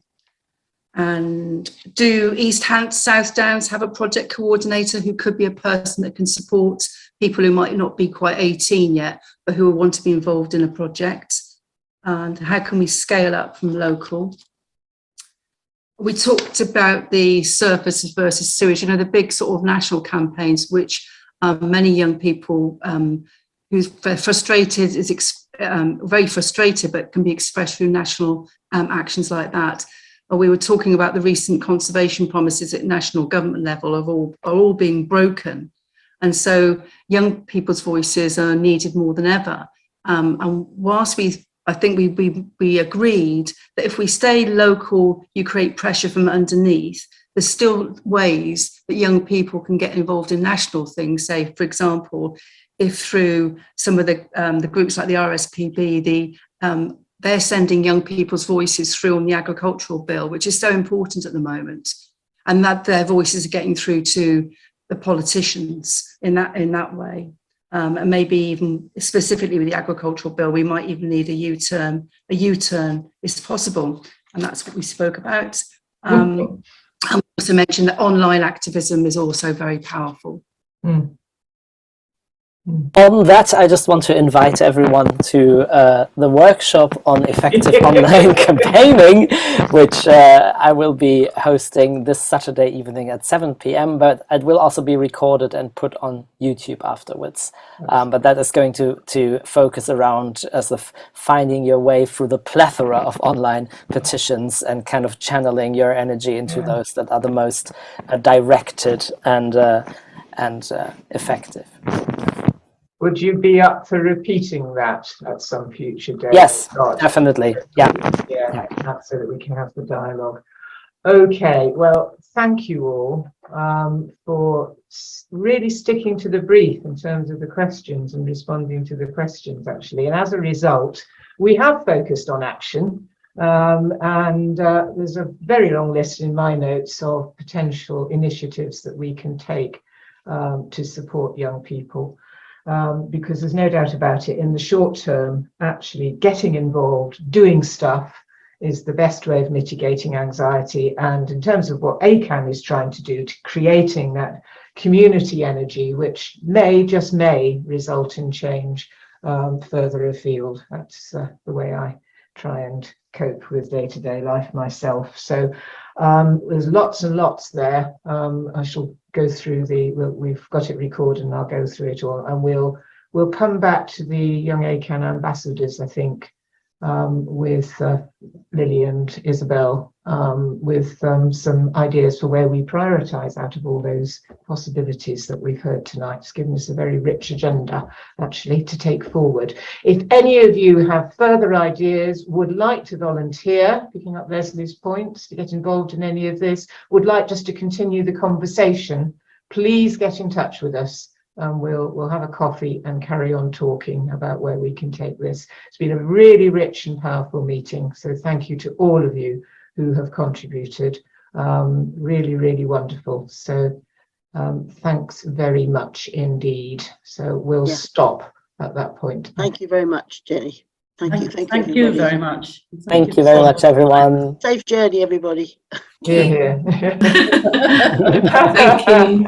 do East Hants, South Downs have a project coordinator who could be a person that can support people who might not be quite 18 yet, but who want to be involved in a project? And how can we scale up from local? we talked about the surface versus sewage, the big sort of national campaigns, which many young people who's frustrated, very frustrated, but can be expressed through national actions like that. We were talking about the recent conservation promises at national government level are all being broken. And so young people's voices are needed more than ever. And whilst I think we agreed that if we stay local, you create pressure from underneath, there's still ways that young people can get involved in national things. Say, for example, if through some of the groups like the RSPB, they're sending young people's voices through on the agricultural bill, which is so important at the moment, and that their voices are getting through to the politicians in that way. And maybe even specifically with the agricultural bill, we might even need a U-turn. A U-turn is possible, and that's what we spoke about. I also mentioned that online activism is also very powerful. On that, I just want to invite everyone to the workshop on effective online campaigning, which I will be hosting this Saturday evening at 7 p.m, but it will also be recorded and put on YouTube afterwards. But that is going to focus around finding your way through the plethora of online petitions and kind of channeling your energy into those that are the most directed and effective. Would you be up for repeating that at some future day? Yes, definitely. Yeah, so that we can have the dialogue. Okay, well, thank you all for really sticking to the brief in terms of the questions and responding to the questions, actually. And as a result, we have focused on action. And there's a very long list in my notes of potential initiatives that we can take to support young people. Because there's no doubt about it, in the short term, actually getting involved, doing stuff is the best way of mitigating anxiety. And in terms of what ACAN is trying to do, to creating that community energy, which just may result in change further afield. That's the way I try and cope with day-to-day life myself. So there's lots and lots there. I shall go through we've got it recorded and I'll go through it all, and we'll come back to the Young ACAN ambassadors, I think, with Lily and Isabel, with some ideas for where we prioritise out of all those possibilities that we've heard tonight. It's given us a very rich agenda, actually, to take forward. If any of you have further ideas, would like to volunteer, picking up Leslie's points, to get involved in any of this, would like just to continue the conversation, please get in touch with us. We'll have a coffee and carry on talking about where we can take this. It's been a really rich and powerful meeting, so thank you to all of you who have contributed. Really, really wonderful. So thanks very much indeed. So we'll stop at that point. Thank you very much, Jenny. Thank you. Thank you very much. Thank you very much, everyone. Safe journey, everybody. Hear, hear. Thank you.